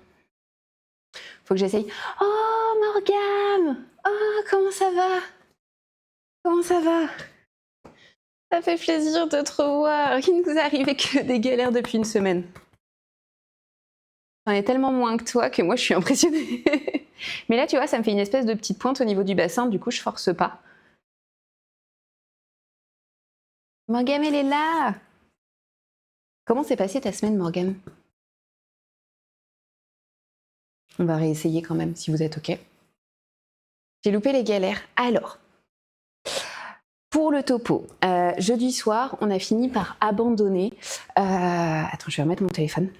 Faut que j'essaye. Oh, Morgane! Oh, comment ça va? Comment ça va? Ça fait plaisir de te revoir. Il nous est arrivé que des galères depuis une semaine. J'en ai tellement moins que toi que moi, je suis impressionnée. Mais là, tu vois, ça me fait une espèce de petite pointe au niveau du bassin. Du coup, je force pas. Morgane, elle est là! Comment s'est passée ta semaine, Morgane? On va réessayer quand même, si vous êtes OK. J'ai loupé les galères. Alors, pour le topo, jeudi soir, on a fini par abandonner... Attends, je vais remettre mon téléphone.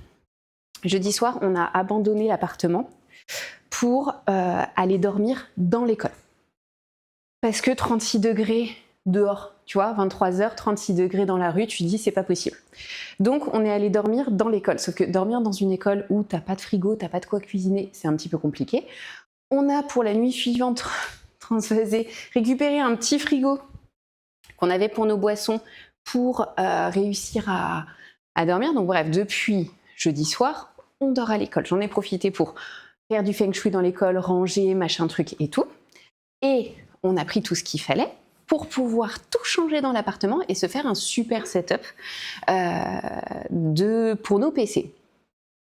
Jeudi soir, on a abandonné l'appartement pour aller dormir dans l'école. Parce que 36 degrés dehors, Tu vois, 23h, 36 degrés dans la rue, tu te dis c'est pas possible. Donc on est allé dormir dans l'école. Sauf que dormir dans une école où t'as pas de frigo, t'as pas de quoi cuisiner, c'est un petit peu compliqué. On a pour la nuit suivante transvasé, récupéré un petit frigo qu'on avait pour nos boissons pour réussir à dormir. Donc bref, depuis jeudi soir, on dort à l'école. J'en ai profité pour faire du feng shui dans l'école, ranger, machin truc et tout. Et on a pris tout ce qu'il fallait pour pouvoir tout changer dans l'appartement et se faire un super setup pour nos PC.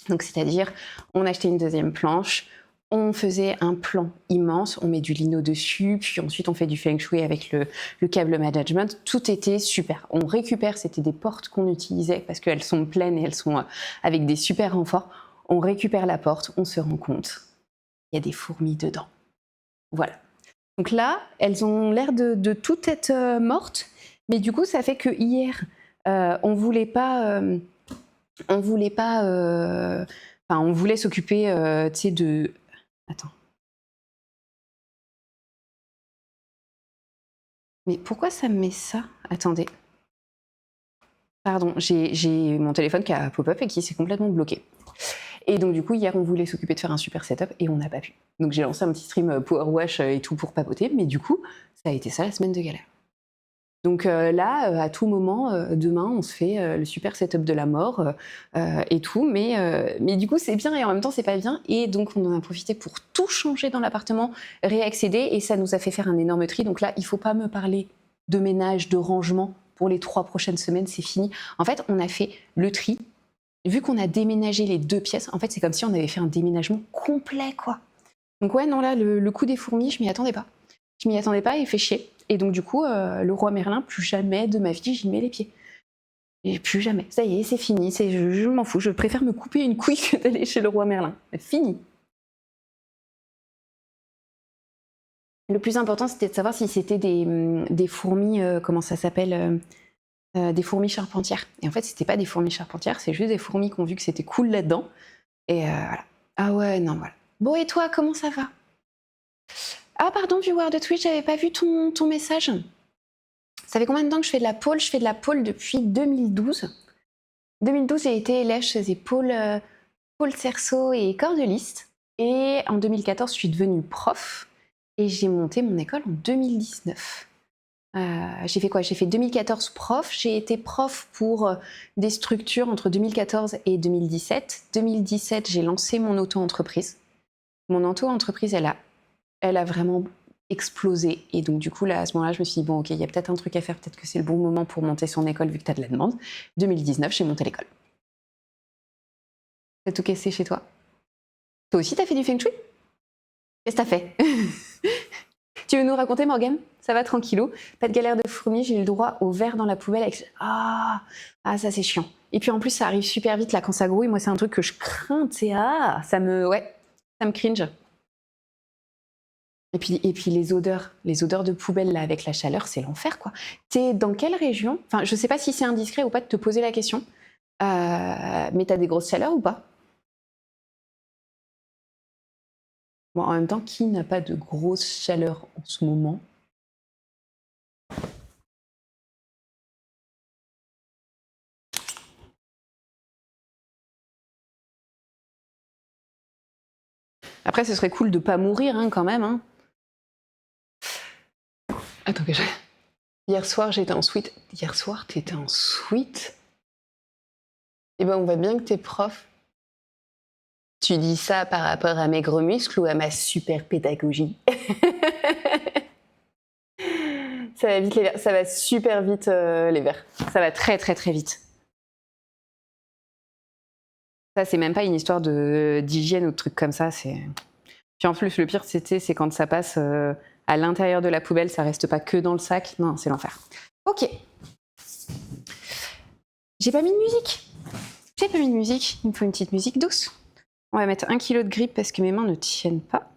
Donc c'est-à-dire, on achetait une deuxième planche, on faisait un plan immense, on met du lino dessus, puis ensuite on fait du feng shui avec le câble management. Tout était super. On récupère, c'était des portes qu'on utilisait parce qu'elles sont pleines et elles sont avec des super renforts. On récupère la porte, on se rend compte, il y a des fourmis dedans. Voilà. Donc là, elles ont l'air de toutes être mortes, mais du coup, ça fait que hier, on voulait s'occuper, tu sais, de... Attends. Mais pourquoi ça me met ça? Attendez. Pardon, j'ai mon téléphone qui a pop-up et qui s'est complètement bloqué. Et donc du coup, hier, on voulait s'occuper de faire un super setup et on n'a pas pu. Donc j'ai lancé un petit stream Power Wash et tout pour papoter, mais du coup, ça a été ça la semaine de galère. Donc là, à tout moment, demain, on se fait le super setup de la mort et tout, mais du coup, c'est bien et en même temps, c'est pas bien. Et donc, on en a profité pour tout changer dans l'appartement, réaccéder, et ça nous a fait faire un énorme tri. Donc là, il faut pas me parler de ménage, de rangement pour les 3 prochaines semaines, c'est fini. En fait, on a fait le tri. Vu qu'on a déménagé les 2 pièces, en fait, c'est comme si on avait fait un déménagement complet, quoi. Donc ouais, non, là, le coup des fourmis, je m'y attendais pas. Je m'y attendais pas et il fait chier. Et donc du coup, le roi Merlin, plus jamais de ma vie, j'y mets les pieds. Et plus jamais. Ça y est, c'est fini. Je m'en fous. Je préfère me couper une couille que d'aller chez le roi Merlin. Fini. Le plus important, c'était de savoir si c'était des fourmis, comment ça s'appelle, des fourmis charpentières. Et en fait, c'était pas des fourmis charpentières, c'est juste des fourmis qui ont vu que c'était cool là-dedans. Et voilà. Ah ouais, non, voilà. Bon, et toi, comment ça va? Ah pardon, viewer de Twitch, j'avais pas vu ton message. Ça fait combien de temps que je fais de la pole? Je fais de la pole depuis 2012. 2012, j'ai été élève, je faisais pole cerceau et cordeliste. Et en 2014, je suis devenue prof et j'ai monté mon école en 2019. J'ai fait quoi? J'ai fait 2014 prof. J'ai été prof pour des structures entre 2014 et 2017. 2017, j'ai lancé mon auto-entreprise. Mon auto-entreprise, elle a vraiment explosé. Et donc, du coup, là, à ce moment-là, je me suis dit, bon, ok, il y a peut-être un truc à faire, peut-être que c'est le bon moment pour monter son école vu que tu as de la demande. 2019, j'ai monté l'école. T'as tout cassé chez toi? Toi aussi, t'as fait du feng shui? Qu'est-ce que t'as fait? Tu veux nous raconter, Morgane? Ça va tranquillou? Pas de galère de fourmis, j'ai eu le droit au verre dans la poubelle avec... Ah, ça c'est chiant. Et puis en plus, ça arrive super vite là quand ça grouille. Moi, c'est un truc que je crains, tu sais. Ah, ça me cringe. Et puis les odeurs de poubelle là avec la chaleur, c'est l'enfer quoi. T'es dans quelle région? Enfin, je sais pas si c'est indiscret ou pas de te poser la question, mais t'as des grosses chaleurs ou pas? Bon, en même temps, qui n'a pas de grosse chaleur en ce moment? Après, ce serait cool de pas mourir hein, quand même. Hein. Attends que je... Hier soir, j'étais en suite. Hier soir, t'étais en suite? Eh ben, on voit bien que t'es prof. Tu dis ça par rapport à mes gros muscles ou à ma super pédagogie? Ça va vite les verres. Ça va super vite les verres. Ça va très très très vite. Ça, c'est même pas une histoire d'hygiène ou de trucs comme ça. Puis en plus, le pire, c'est quand ça passe à l'intérieur de la poubelle, ça reste pas que dans le sac. Non, c'est l'enfer. Ok. J'ai pas mis de musique. Il me faut une petite musique douce. On va mettre 1 kilo de grippe parce que mes mains ne tiennent pas.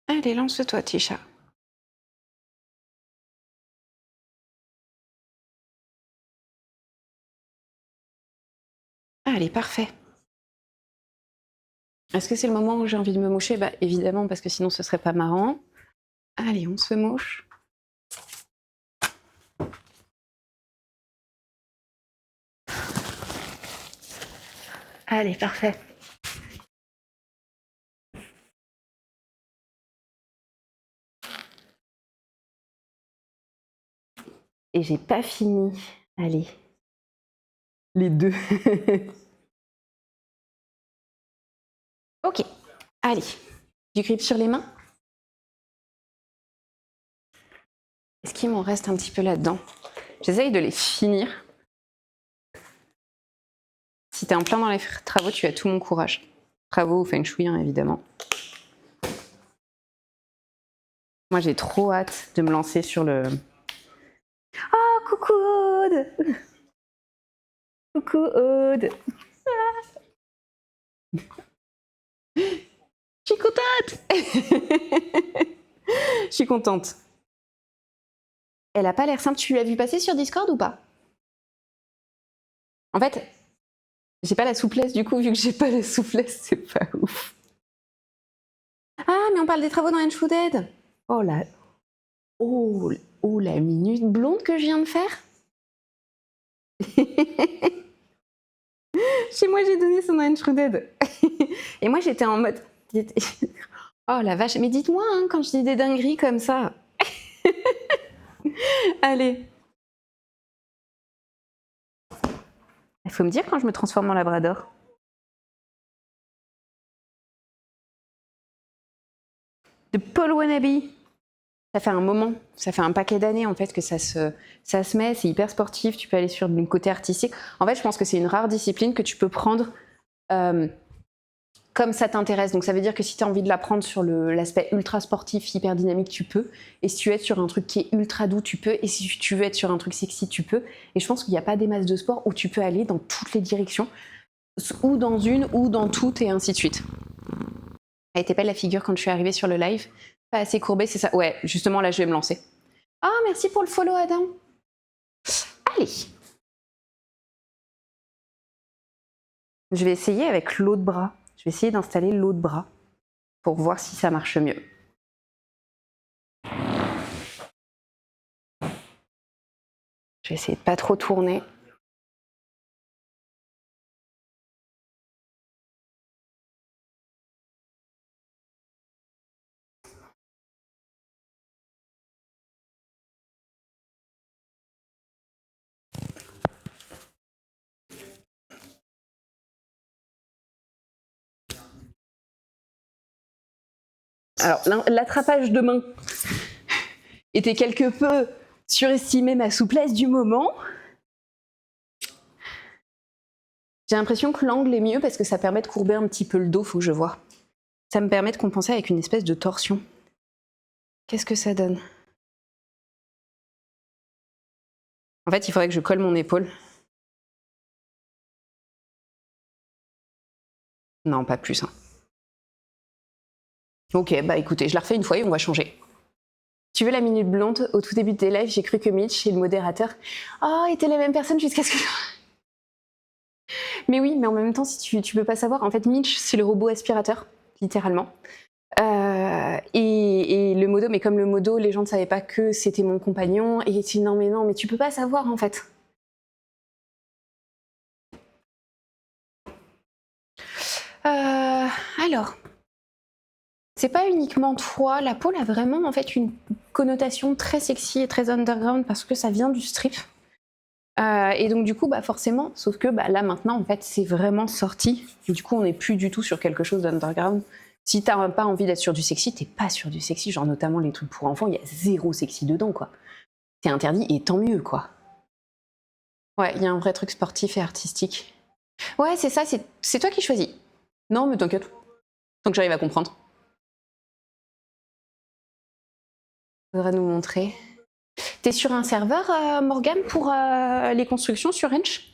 Allez, lance-toi, Tisha. Allez, parfait. Est-ce que c'est le moment où j'ai envie de me moucher? Bah évidemment, parce que sinon ce serait pas marrant. Allez, on se mouche. Allez, parfait. Et j'ai pas fini. Allez. Les deux. Ok. Allez. Du grip sur les mains. Est-ce qu'il m'en reste un petit peu là-dedans? J'essaye de les finir. Si t'es en plein dans les travaux, tu as tout mon courage. Travaux ou feng shui, hein, évidemment. Moi, j'ai trop hâte de me lancer sur le... Oh, coucou Aude! Coucou Aude! Je suis contente! Je suis contente. Elle a pas l'air simple. Tu l'as vu passer sur Discord ou pas? En fait, j'ai pas la souplesse du coup, vu que j'ai pas la souplesse, c'est pas ouf. Ah, mais on parle des travaux dans Enshrouded. Oh la... Oh, oh la minute blonde que je viens de faire. Chez moi, j'ai donné son Enshrouded. Et moi, j'étais en mode... Oh la vache, mais dites-moi hein, quand je dis des dingueries comme ça. Allez. Il faut me dire quand je me transforme en labrador. De Paul Wannabe. Ça fait un moment, ça fait un paquet d'années en fait que ça se met, c'est hyper sportif, tu peux aller sur le côté artistique. En fait, je pense que c'est une rare discipline que tu peux prendre comme ça t'intéresse. Donc ça veut dire que si tu as envie de l'apprendre sur l'aspect ultra sportif, hyper dynamique, tu peux. Et si tu veux être sur un truc qui est ultra doux, tu peux. Et si tu veux être sur un truc sexy, tu peux. Et je pense qu'il n'y a pas des masses de sport où tu peux aller dans toutes les directions, ou dans une, ou dans toutes, et ainsi de suite. Elle était belle la figure quand je suis arrivée sur le live. Pas assez courbée, c'est ça. Ouais, justement là je vais me lancer. Ah, merci pour le follow Adam. Allez. Je vais essayer avec l'autre bras. Je vais essayer d'installer l'autre bras pour voir si ça marche mieux. Je vais essayer de pas trop tourner. Alors, l'attrapage de main était quelque peu surestimé ma souplesse du moment. J'ai l'impression que l'angle est mieux parce que ça permet de courber un petit peu le dos, faut que je vois. Ça me permet de compenser avec une espèce de torsion. Qu'est-ce que ça donne? En fait, il faudrait que je colle mon épaule. Non, pas plus. Hein. Ok, bah écoutez, je la refais une fois et on va changer. Tu veux la minute blonde? Au tout début de tes lives, j'ai cru que Mitch et le modérateur étaient les mêmes personnes jusqu'à ce que... Mais oui, mais en même temps, si tu peux pas savoir, en fait, Mitch, c'est le robot aspirateur, littéralement. Et le modo, mais comme le modo, les gens ne savaient pas que c'était mon compagnon, et il dit non, mais tu peux pas savoir, en fait. Alors, c'est pas uniquement toi, la peau a vraiment en fait une connotation très sexy et très underground parce que ça vient du strip. Et donc du coup, bah forcément, sauf que bah, là maintenant en fait c'est vraiment sorti. Et du coup, on n'est plus du tout sur quelque chose d'underground. Si t'as pas envie d'être sur du sexy, t'es pas sur du sexy, genre notamment les trucs pour enfants, il y a zéro sexy dedans quoi. C'est interdit et tant mieux quoi. Ouais, il y a un vrai truc sportif et artistique. Ouais, c'est ça, c'est toi qui choisis. Non, mais t'inquiète, tant que j'arrive à comprendre. Faudra nous montrer. T'es sur un serveur, Morgane, pour les constructions sur Hench?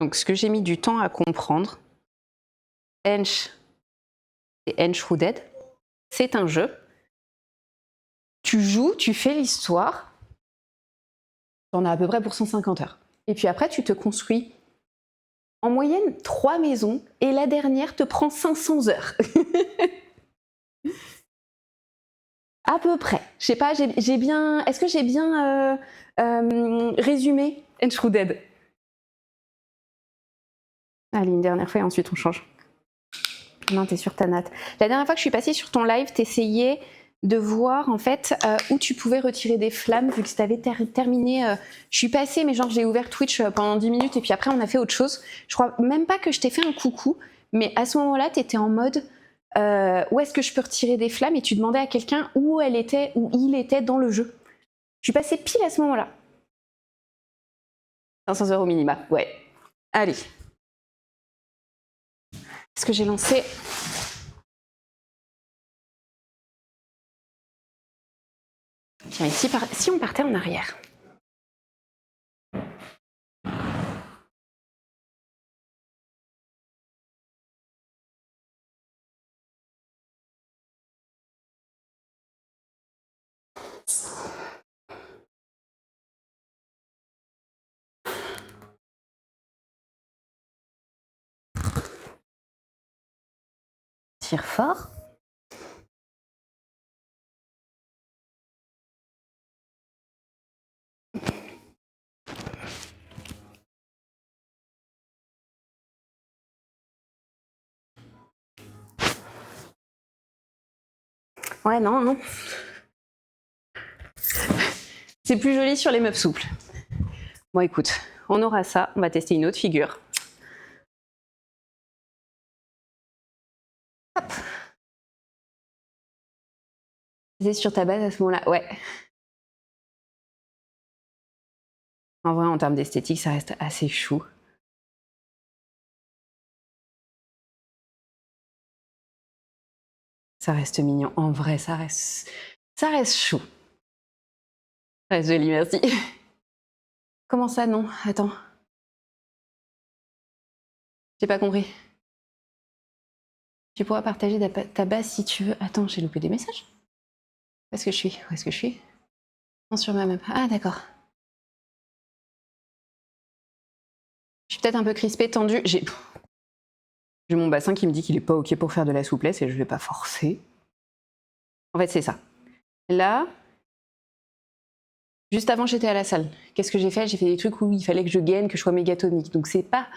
Donc, ce que j'ai mis du temps à comprendre, Hench et Enshrouded, c'est un jeu. Tu joues, tu fais l'histoire. t'en as à peu près pour 150 heures. Et puis après, tu te construis en moyenne 3 maisons et la dernière te prend 500 heures. À peu près. Je sais pas, j'ai bien. Est-ce que j'ai bien résumé Enshrouded? Allez, une dernière fois et ensuite on change. Non, t'es sur ta natte. La dernière fois que je suis passée sur ton live, t'essayais de voir en fait où tu pouvais retirer des flammes vu que t'avais terminé. Je suis passée, mais genre j'ai ouvert Twitch pendant 10 minutes et puis après on a fait autre chose. Je crois même pas que je t'ai fait un coucou, mais à ce moment-là, t'étais en mode où est-ce que je peux retirer des flammes et tu demandais à quelqu'un où elle était, où il était dans le jeu. Je suis passée pile à ce moment-là. 500 euros minima, ouais. Allez. Est-ce que j'ai lancé? Tiens, ici, si on partait en arrière. Tire fort. Ouais, non, non. C'est plus joli sur les meufs souples. Bon, écoute, on aura ça. On va tester une autre figure. Hop. C'est sur ta base à ce moment-là. Ouais. En vrai, en termes d'esthétique, ça reste assez chou. Ça reste mignon. En vrai, ça reste chou. Ça reste joli, merci. Comment ça, non? Attends. J'ai pas compris. Tu pourras partager ta base si tu veux. Attends, j'ai loupé des messages. Où est-ce que je suis? Où est-ce que je suis? Non, sur ma map. Ah, d'accord. Je suis peut-être un peu crispée, tendue. J'ai mon bassin qui me dit qu'il est pas OK pour faire de la souplesse et je vais pas forcer. En fait, c'est ça. Là, juste avant, j'étais à la salle. Qu'est-ce que j'ai fait? J'ai fait des trucs où il fallait que je gaine, que je sois méga tonique. Donc, c'est pas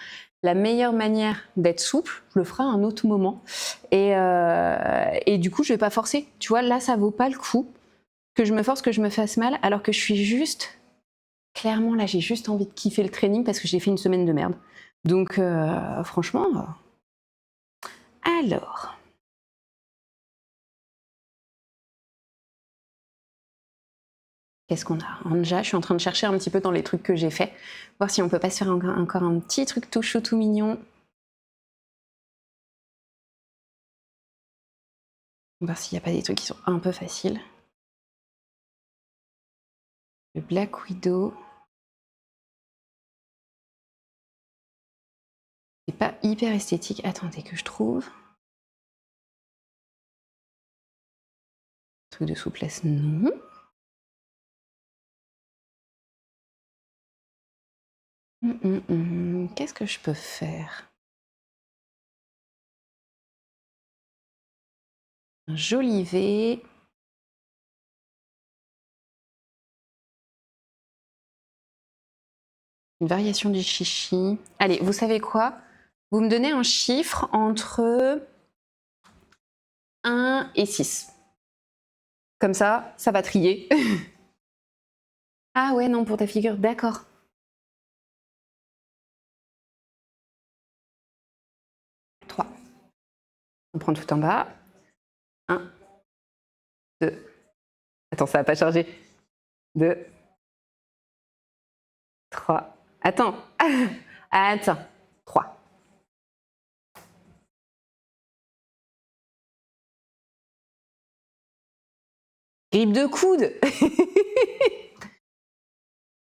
la meilleure manière d'être souple. Je le ferai à un autre moment. Et du coup, je vais pas forcer. Tu vois, là, ça vaut pas le coup que je me force, que je me fasse mal, alors que je suis juste... Clairement, là, j'ai juste envie de kiffer le training parce que j'ai fait une semaine de merde. Donc, franchement... Alors... Qu'est-ce qu'on a? Anja, je suis en train de chercher un petit peu dans les trucs que j'ai fait, voir si on peut pas se faire encore un petit truc tout chou, tout mignon. Voir s'il n'y a pas des trucs qui sont un peu faciles. Le Black Widow. C'est pas hyper esthétique. Attendez que je trouve. Truc de souplesse, non. Qu'est-ce que je peux faire? Un joli V. Une variation du chichi. Allez, vous savez quoi? Vous me donnez un chiffre entre 1 et 6. Comme ça va trier. Ah ouais, non, pour ta figure, d'accord. On prend tout en bas. 1, 2. Attends, ça va pas charger. 2, 3. Attends. Attends. 3. Grippe de coude.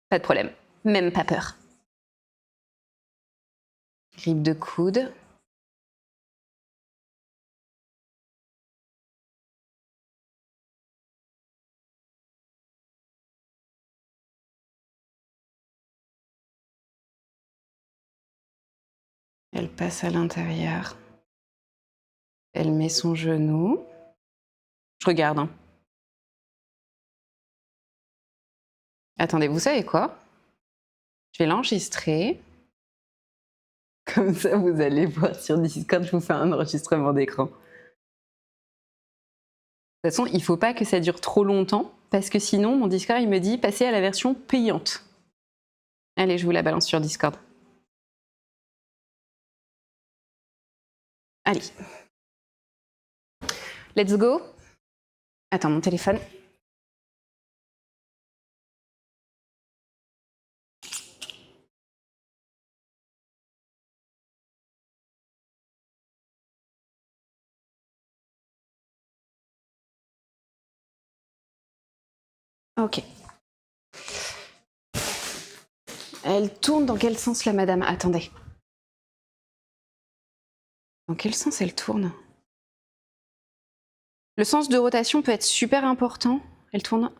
Pas de problème. Même pas peur. Grippe de coude. Elle passe à l'intérieur. Elle met son genou. Je regarde. Hein. Attendez, vous savez quoi? Je vais l'enregistrer. Comme ça, vous allez voir sur Discord, je vous fais un enregistrement d'écran. De toute façon, il ne faut pas que ça dure trop longtemps, parce que sinon, mon Discord, il me dit passez à la version payante. Allez, je vous la balance sur Discord. Allez. Let's go. Attends, mon téléphone. Ok. Elle tourne dans quel sens, la madame? Attendez. Dans quel sens elle tourne? Le sens de rotation peut être super important. Elle tourne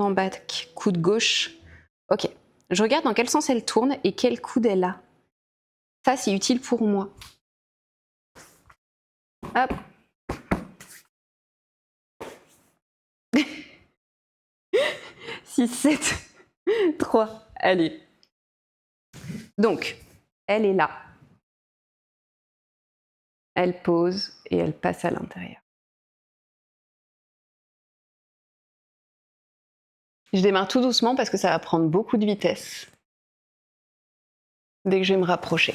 en bas, coude gauche. Ok. Je regarde dans quel sens elle tourne et quel coude elle a. Ça, c'est utile pour moi. Hop. Six, 7, 3. Allez. Donc, elle est là. Elle pose et elle passe à l'intérieur. Je démarre tout doucement parce que ça va prendre beaucoup de vitesse. Dès que je vais me rapprocher.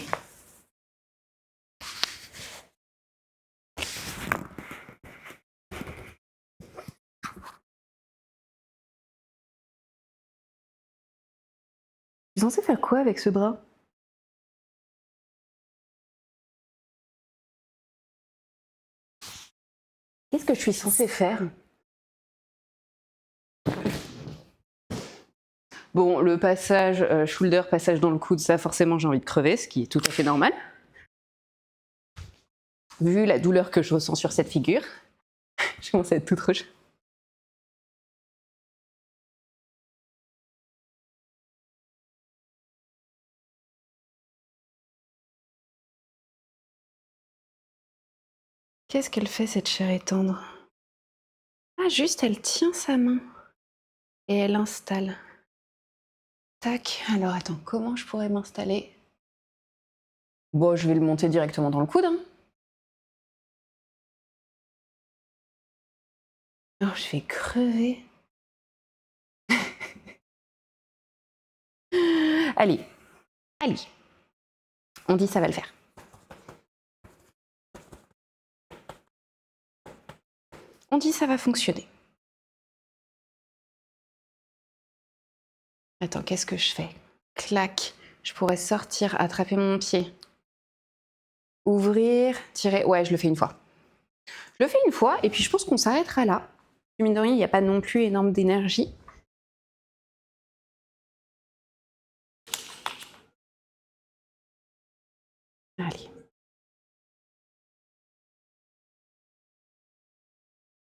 Je suis censée faire quoi avec ce bras? Qu'est-ce que je suis censée faire? Bon, le passage shoulder, passage dans le coude, ça forcément j'ai envie de crever, ce qui est tout à fait normal. Vu la douleur que je ressens sur cette figure, je commence à être toute rouge. Qu'est-ce qu'elle fait, cette chair est tendre? Ah, juste, elle tient sa main et elle installe. Tac, alors attends, comment je pourrais m'installer? Bon, je vais le monter directement dans le coude. Hein. Oh, je vais crever. Allez, allez. On dit ça va le faire. On dit ça va fonctionner. Attends, qu'est-ce que je fais? Clac. Je pourrais sortir, attraper mon pied. Ouvrir, tirer. Ouais, je le fais une fois. Je le fais une fois et puis je pense qu'on s'arrêtera là. Mine de rien, il n'y a pas non plus énorme d'énergie. Allez.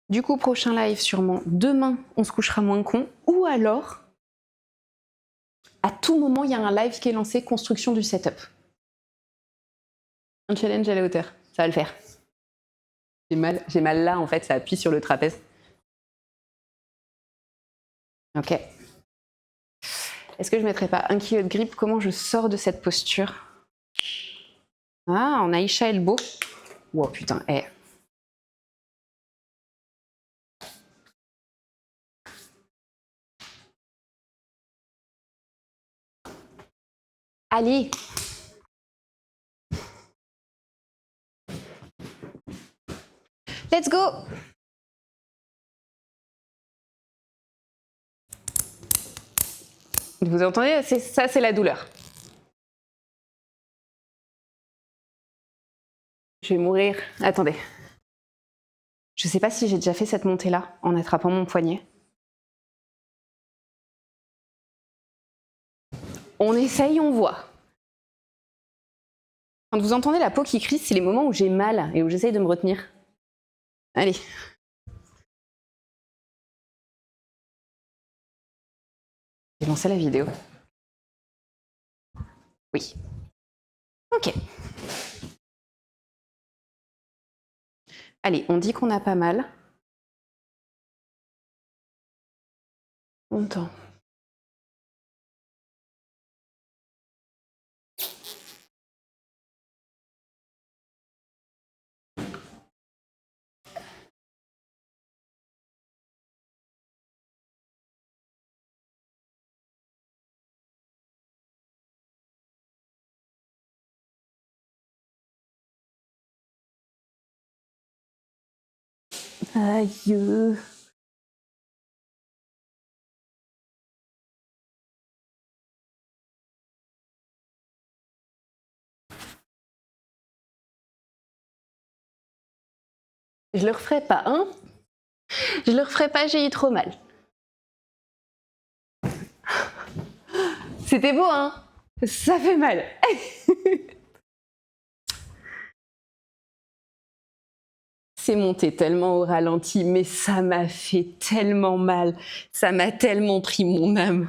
Du coup, prochain live sûrement demain, on se couchera moins con. Ou alors, à tout moment, il y a un live qui est lancé, construction du setup. Un challenge à la hauteur, ça va le faire. J'ai mal là, en fait, ça appuie sur le trapèze. Ok. Est-ce que je ne mettrais pas 1 kg de grip? Comment je sors de cette posture? Ah, en Aïcha Elbow. Wow, putain, eh. Allez. Let's go. Vous entendez? Ça, c'est la douleur. Je vais mourir. Attendez. Je sais pas si j'ai déjà fait cette montée-là en attrapant mon poignet. On essaye, on voit. Quand vous entendez la peau qui crie, c'est les moments où j'ai mal et où j'essaye de me retenir. Allez. J'ai lancé la vidéo. Oui. Ok. Allez, on dit qu'on a pas mal. Longtemps. Aïe. Je le referai pas, hein? Je le referai pas, j'ai eu trop mal. C'était beau, hein? Ça fait mal. C'est monté tellement au ralenti, mais ça m'a fait tellement mal. Ça m'a tellement pris mon âme.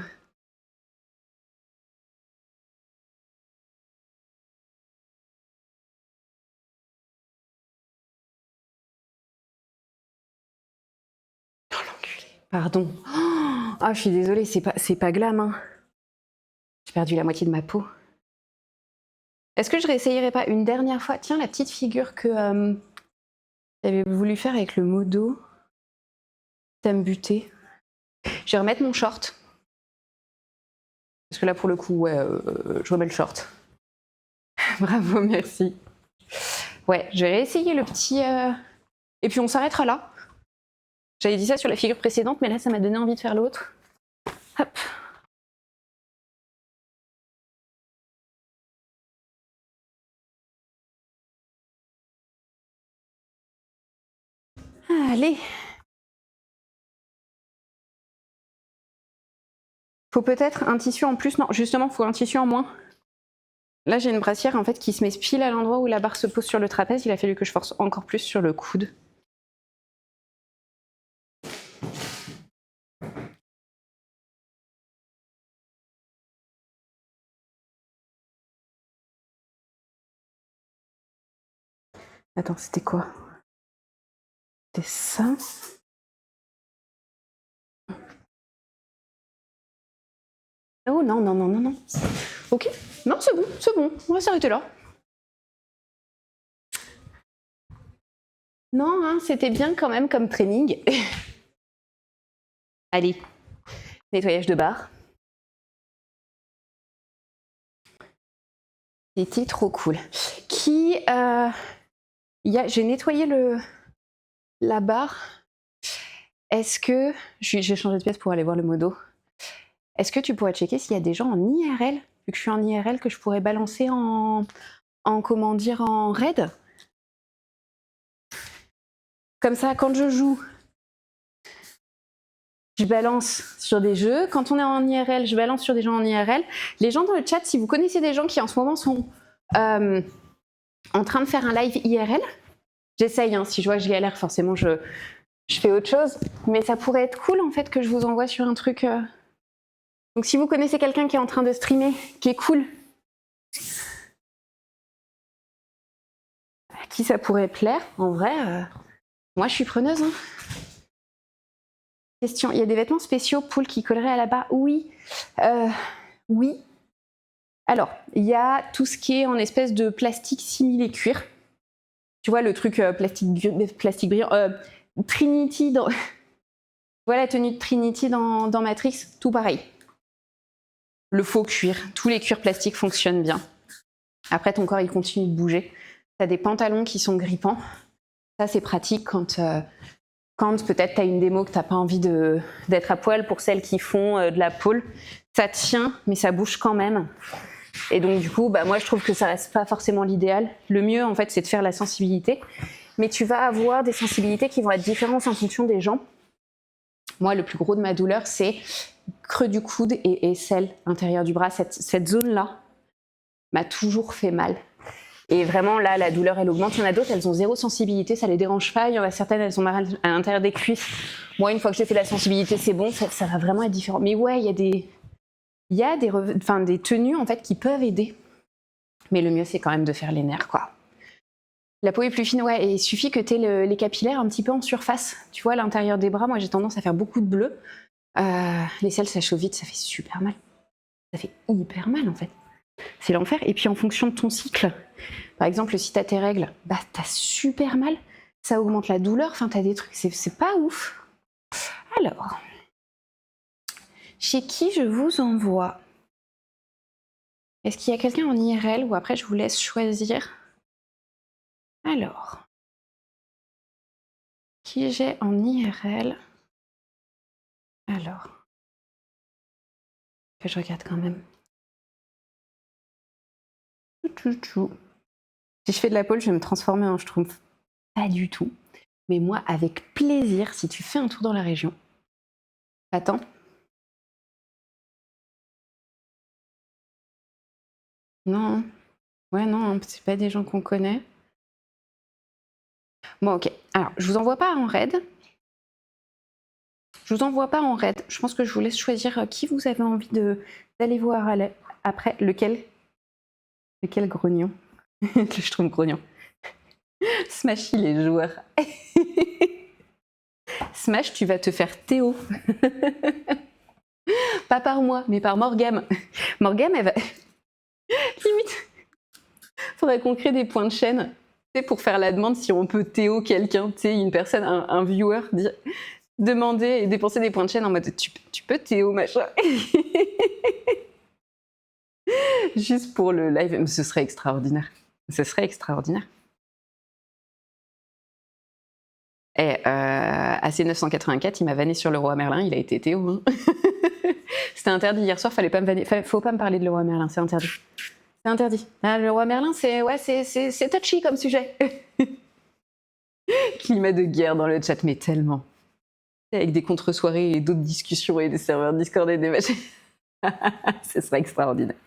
Oh l'enculé. Pardon. Ah, je suis désolée, c'est pas glam, hein. J'ai perdu la moitié de ma peau. Est-ce que je réessayerais pas une dernière fois? Tiens, la petite figure que j'avais voulu faire avec le modo. Ça me butait. Je vais remettre mon short. Parce que là, pour le coup, ouais, je remets le short. Bravo, merci. Ouais, je vais réessayer le petit... Et puis on s'arrêtera là. J'avais dit ça sur la figure précédente, mais là, ça m'a donné envie de faire l'autre. Hop. Allez. Faut peut-être un tissu en plus. Non, justement, faut un tissu en moins. Là, j'ai une brassière en fait qui se met pile à l'endroit où la barre se pose sur le trapèze. Il a fallu que je force encore plus sur le coude. Attends, c'était quoi? C'était ça? Oh non, non, non, non, non. Ok, non, c'est bon, on va s'arrêter là. Non, hein, c'était bien quand même comme training. Allez, nettoyage de barre. C'était trop cool. J'ai nettoyé la barre. Est-ce que... J'ai changé de pièce pour aller voir le modo. Est-ce que tu pourrais checker s'il y a des gens en IRL, vu que je suis en IRL, que je pourrais balancer en comment dire, en raid? Comme ça, quand je joue, je balance sur des jeux. Quand on est en IRL, je balance sur des gens en IRL. Les gens dans le chat, si vous connaissez des gens qui en ce moment sont en train de faire un live IRL, j'essaye, hein, si je vois que je galère, forcément je fais autre chose. Mais ça pourrait être cool en fait que je vous envoie sur un truc... Donc si vous connaissez quelqu'un qui est en train de streamer, qui est cool, à qui ça pourrait plaire, en vrai, moi je suis preneuse. Hein. Question, il y a des vêtements spéciaux pool qui colleraient à la barre? Oui. Oui. Alors, il y a tout ce qui est en espèce de plastique similé cuir. Tu vois le truc plastique brillant. Trinity dans... Voilà la tenue de Trinity dans Matrix, tout pareil. Le faux cuir, tous les cuirs plastiques fonctionnent bien. Après, ton corps, il continue de bouger. Tu as des pantalons qui sont grippants. Ça, c'est pratique quand peut-être tu as une démo que tu n'as pas envie d'être à poil pour celles qui font de la pole. Ça tient, mais ça bouge quand même. Et donc, du coup, moi, je trouve que ça reste pas forcément l'idéal. Le mieux, en fait, c'est de faire la sensibilité. Mais tu vas avoir des sensibilités qui vont être différentes en fonction des gens. Moi, le plus gros de ma douleur, c'est creux du coude et aisselle intérieure du bras. Cette zone-là m'a toujours fait mal. Et vraiment, là, la douleur, elle augmente. Il y en a d'autres, elles ont zéro sensibilité, ça les dérange pas. Il y en a certaines, elles sont mal à l'intérieur des cuisses. Moi, une fois que j'ai fait la sensibilité, c'est bon, ça va vraiment être différent. Mais ouais, il y a des tenues, en fait, qui peuvent aider. Mais le mieux, c'est quand même de faire les nerfs, quoi. La peau est plus fine, ouais, et il suffit que tu aies les capillaires un petit peu en surface. Tu vois, à l'intérieur des bras, moi, j'ai tendance à faire beaucoup de bleu. Les selles, ça chauffe vite, ça fait super mal. Ça fait hyper mal, en fait. C'est l'enfer. Et puis, en fonction de ton cycle, par exemple, si t'as tes règles, bah, t'as super mal. Ça augmente la douleur. Enfin, t'as des trucs, c'est pas ouf. Alors, chez qui je vous envoie? Est-ce qu'il y a quelqu'un en IRL ou après, je vous laisse choisir? Alors, qui j'ai en IRL? Alors, que je regarde quand même. Si je fais de la pole, je vais me transformer en schtroumpf. Pas du tout. Mais moi, avec plaisir, si tu fais un tour dans la région. Attends. Non. Ouais, non, c'est pas des gens qu'on connaît. Bon, ok. Alors, je vous envoie pas en raid. Je vous envoie pas en raid. Je pense que je vous laisse choisir qui vous avez envie d'aller voir après. Lequel grognon? Le schtroumpf grognon. Smashy les joueurs. Smash, tu vas te faire Théo. Pas par moi, mais par Morgane. Morgane, elle va... Limite, faudrait qu'on crée des points de chaîne, tu sais, pour faire la demande si on peut Théo quelqu'un, tu sais, une personne, un viewer, demander et dépenser des points de chaîne en mode tu peux Théo, machin. Juste pour le live, ce serait extraordinaire. Ce serait extraordinaire. Et à C984, il m'a vanné sur le roi Merlin, il a été Théo. Hein. C'était interdit hier soir, fallait pas me vanner, faut pas me parler de le roi Merlin, c'est interdit. C'est interdit. Ah, le roi Merlin, c'est touchy comme sujet. Climat de guerre dans le chat, mais tellement. Avec des contre-soirées et d'autres discussions et des serveurs Discord et des machins. Ce serait extraordinaire.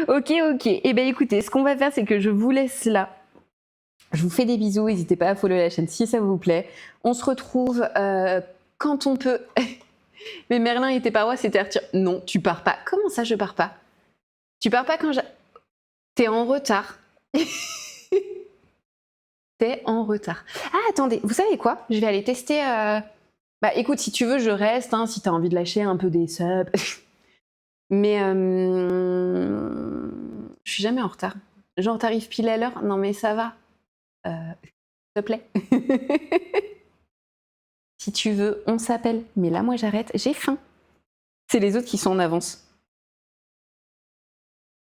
Ok. Eh bien écoutez, ce qu'on va faire, c'est que je vous laisse là. Je vous fais des bisous, n'hésitez pas à follow la chaîne si ça vous plaît. On se retrouve quand on peut. Mais Merlin et tes parois, c'était Arthur. Non, tu pars pas. Comment ça, je pars pas? Tu pars pas quand T'es en retard. T'es en retard. Ah, attendez, vous savez quoi? Je vais aller tester... Bah écoute, si tu veux, je reste, hein, si t'as envie de lâcher un peu des subs. Mais... Je suis jamais en retard. Genre, t'arrives pile à l'heure? Non mais ça va. S'il te plaît. Si tu veux, on s'appelle. Mais là, moi, j'arrête. J'ai faim. C'est les autres qui sont en avance.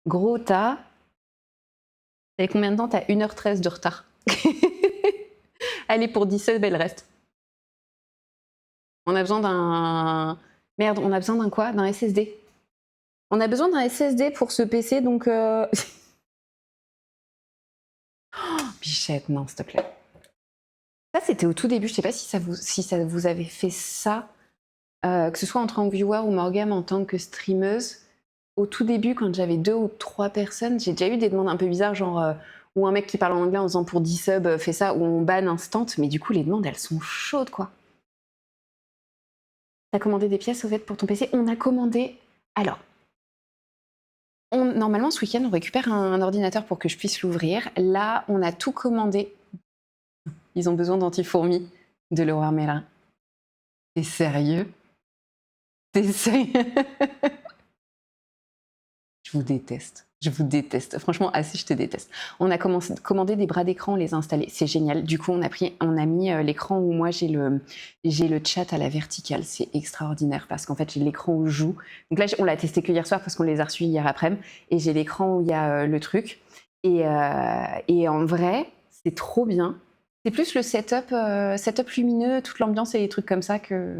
Gros, t'as combien de temps? T'as 1h13 de retard. Allez, pour 10 subs, elle reste. On a besoin d'un... Merde, on a besoin d'un quoi? D'un SSD. On a besoin d'un SSD pour ce PC, donc... Oh, bichette, non, s'il te plaît. Ça, c'était au tout début. Je sais pas si ça vous avait fait ça, que ce soit en tant que viewer ou Morgane en tant que streameuse. Au tout début, quand j'avais 2 ou 3 personnes, j'ai déjà eu des demandes un peu bizarres, genre... ou un mec qui parle en anglais en disant pour 10 subs, fait ça, ou on ban instant. Mais du coup, les demandes, elles sont chaudes, quoi. T'as commandé des pièces, au fait, pour ton PC? On a commandé... Alors... Normalement, ce week-end, on récupère un ordinateur pour que je puisse l'ouvrir. Là, on a tout commandé. Ils ont besoin d'anti-fourmis de Leroy Merlin. T'es sérieux? T'es sérieux? Je vous déteste. Je vous déteste. Franchement, assez, je te déteste. On a commandé des bras d'écran, on les a installés. C'est génial. Du coup, on a mis l'écran où moi j'ai le chat à la verticale. C'est extraordinaire parce qu'en fait, j'ai l'écran où je joue. Donc là, on l'a testé que hier soir parce qu'on les a reçus hier après-midi. Et j'ai l'écran où il y a le truc. Et en vrai, c'est trop bien. C'est plus le setup lumineux, toute l'ambiance et les trucs comme ça que...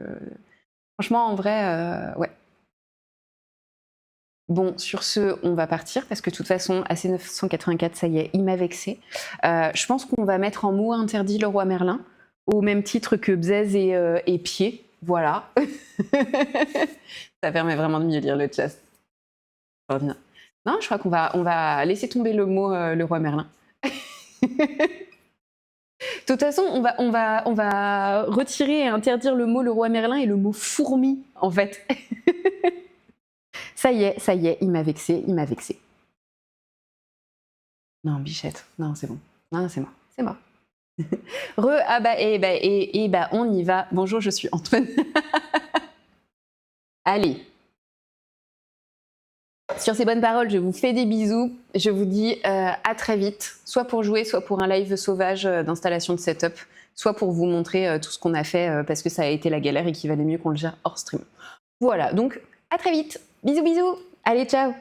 Franchement, en vrai, ouais. Bon, sur ce, on va partir parce que de toute façon, à C984, ça y est, il m'a vexé. Je pense qu'on va mettre en mot interdit le roi Merlin, au même titre que Bzez et Pied. Voilà. Ça permet vraiment de mieux lire le chat. Non, je crois qu'on va laisser tomber le mot le roi Merlin. De toute façon, on va retirer et interdire le mot le roi Merlin et le mot fourmi, en fait. Ça y est, il m'a vexé. Non, bichette. Non, c'est bon. Non, c'est mort. C'est mort. Ah bah, on y va. Bonjour, je suis Antoine. Allez. Sur ces bonnes paroles, je vous fais des bisous. Je vous dis à très vite, soit pour jouer, soit pour un live sauvage d'installation de setup, soit pour vous montrer tout ce qu'on a fait parce que ça a été la galère et qu'il valait mieux qu'on le gère hors stream. Voilà, donc à très vite. Bisous, bisous. Allez, ciao.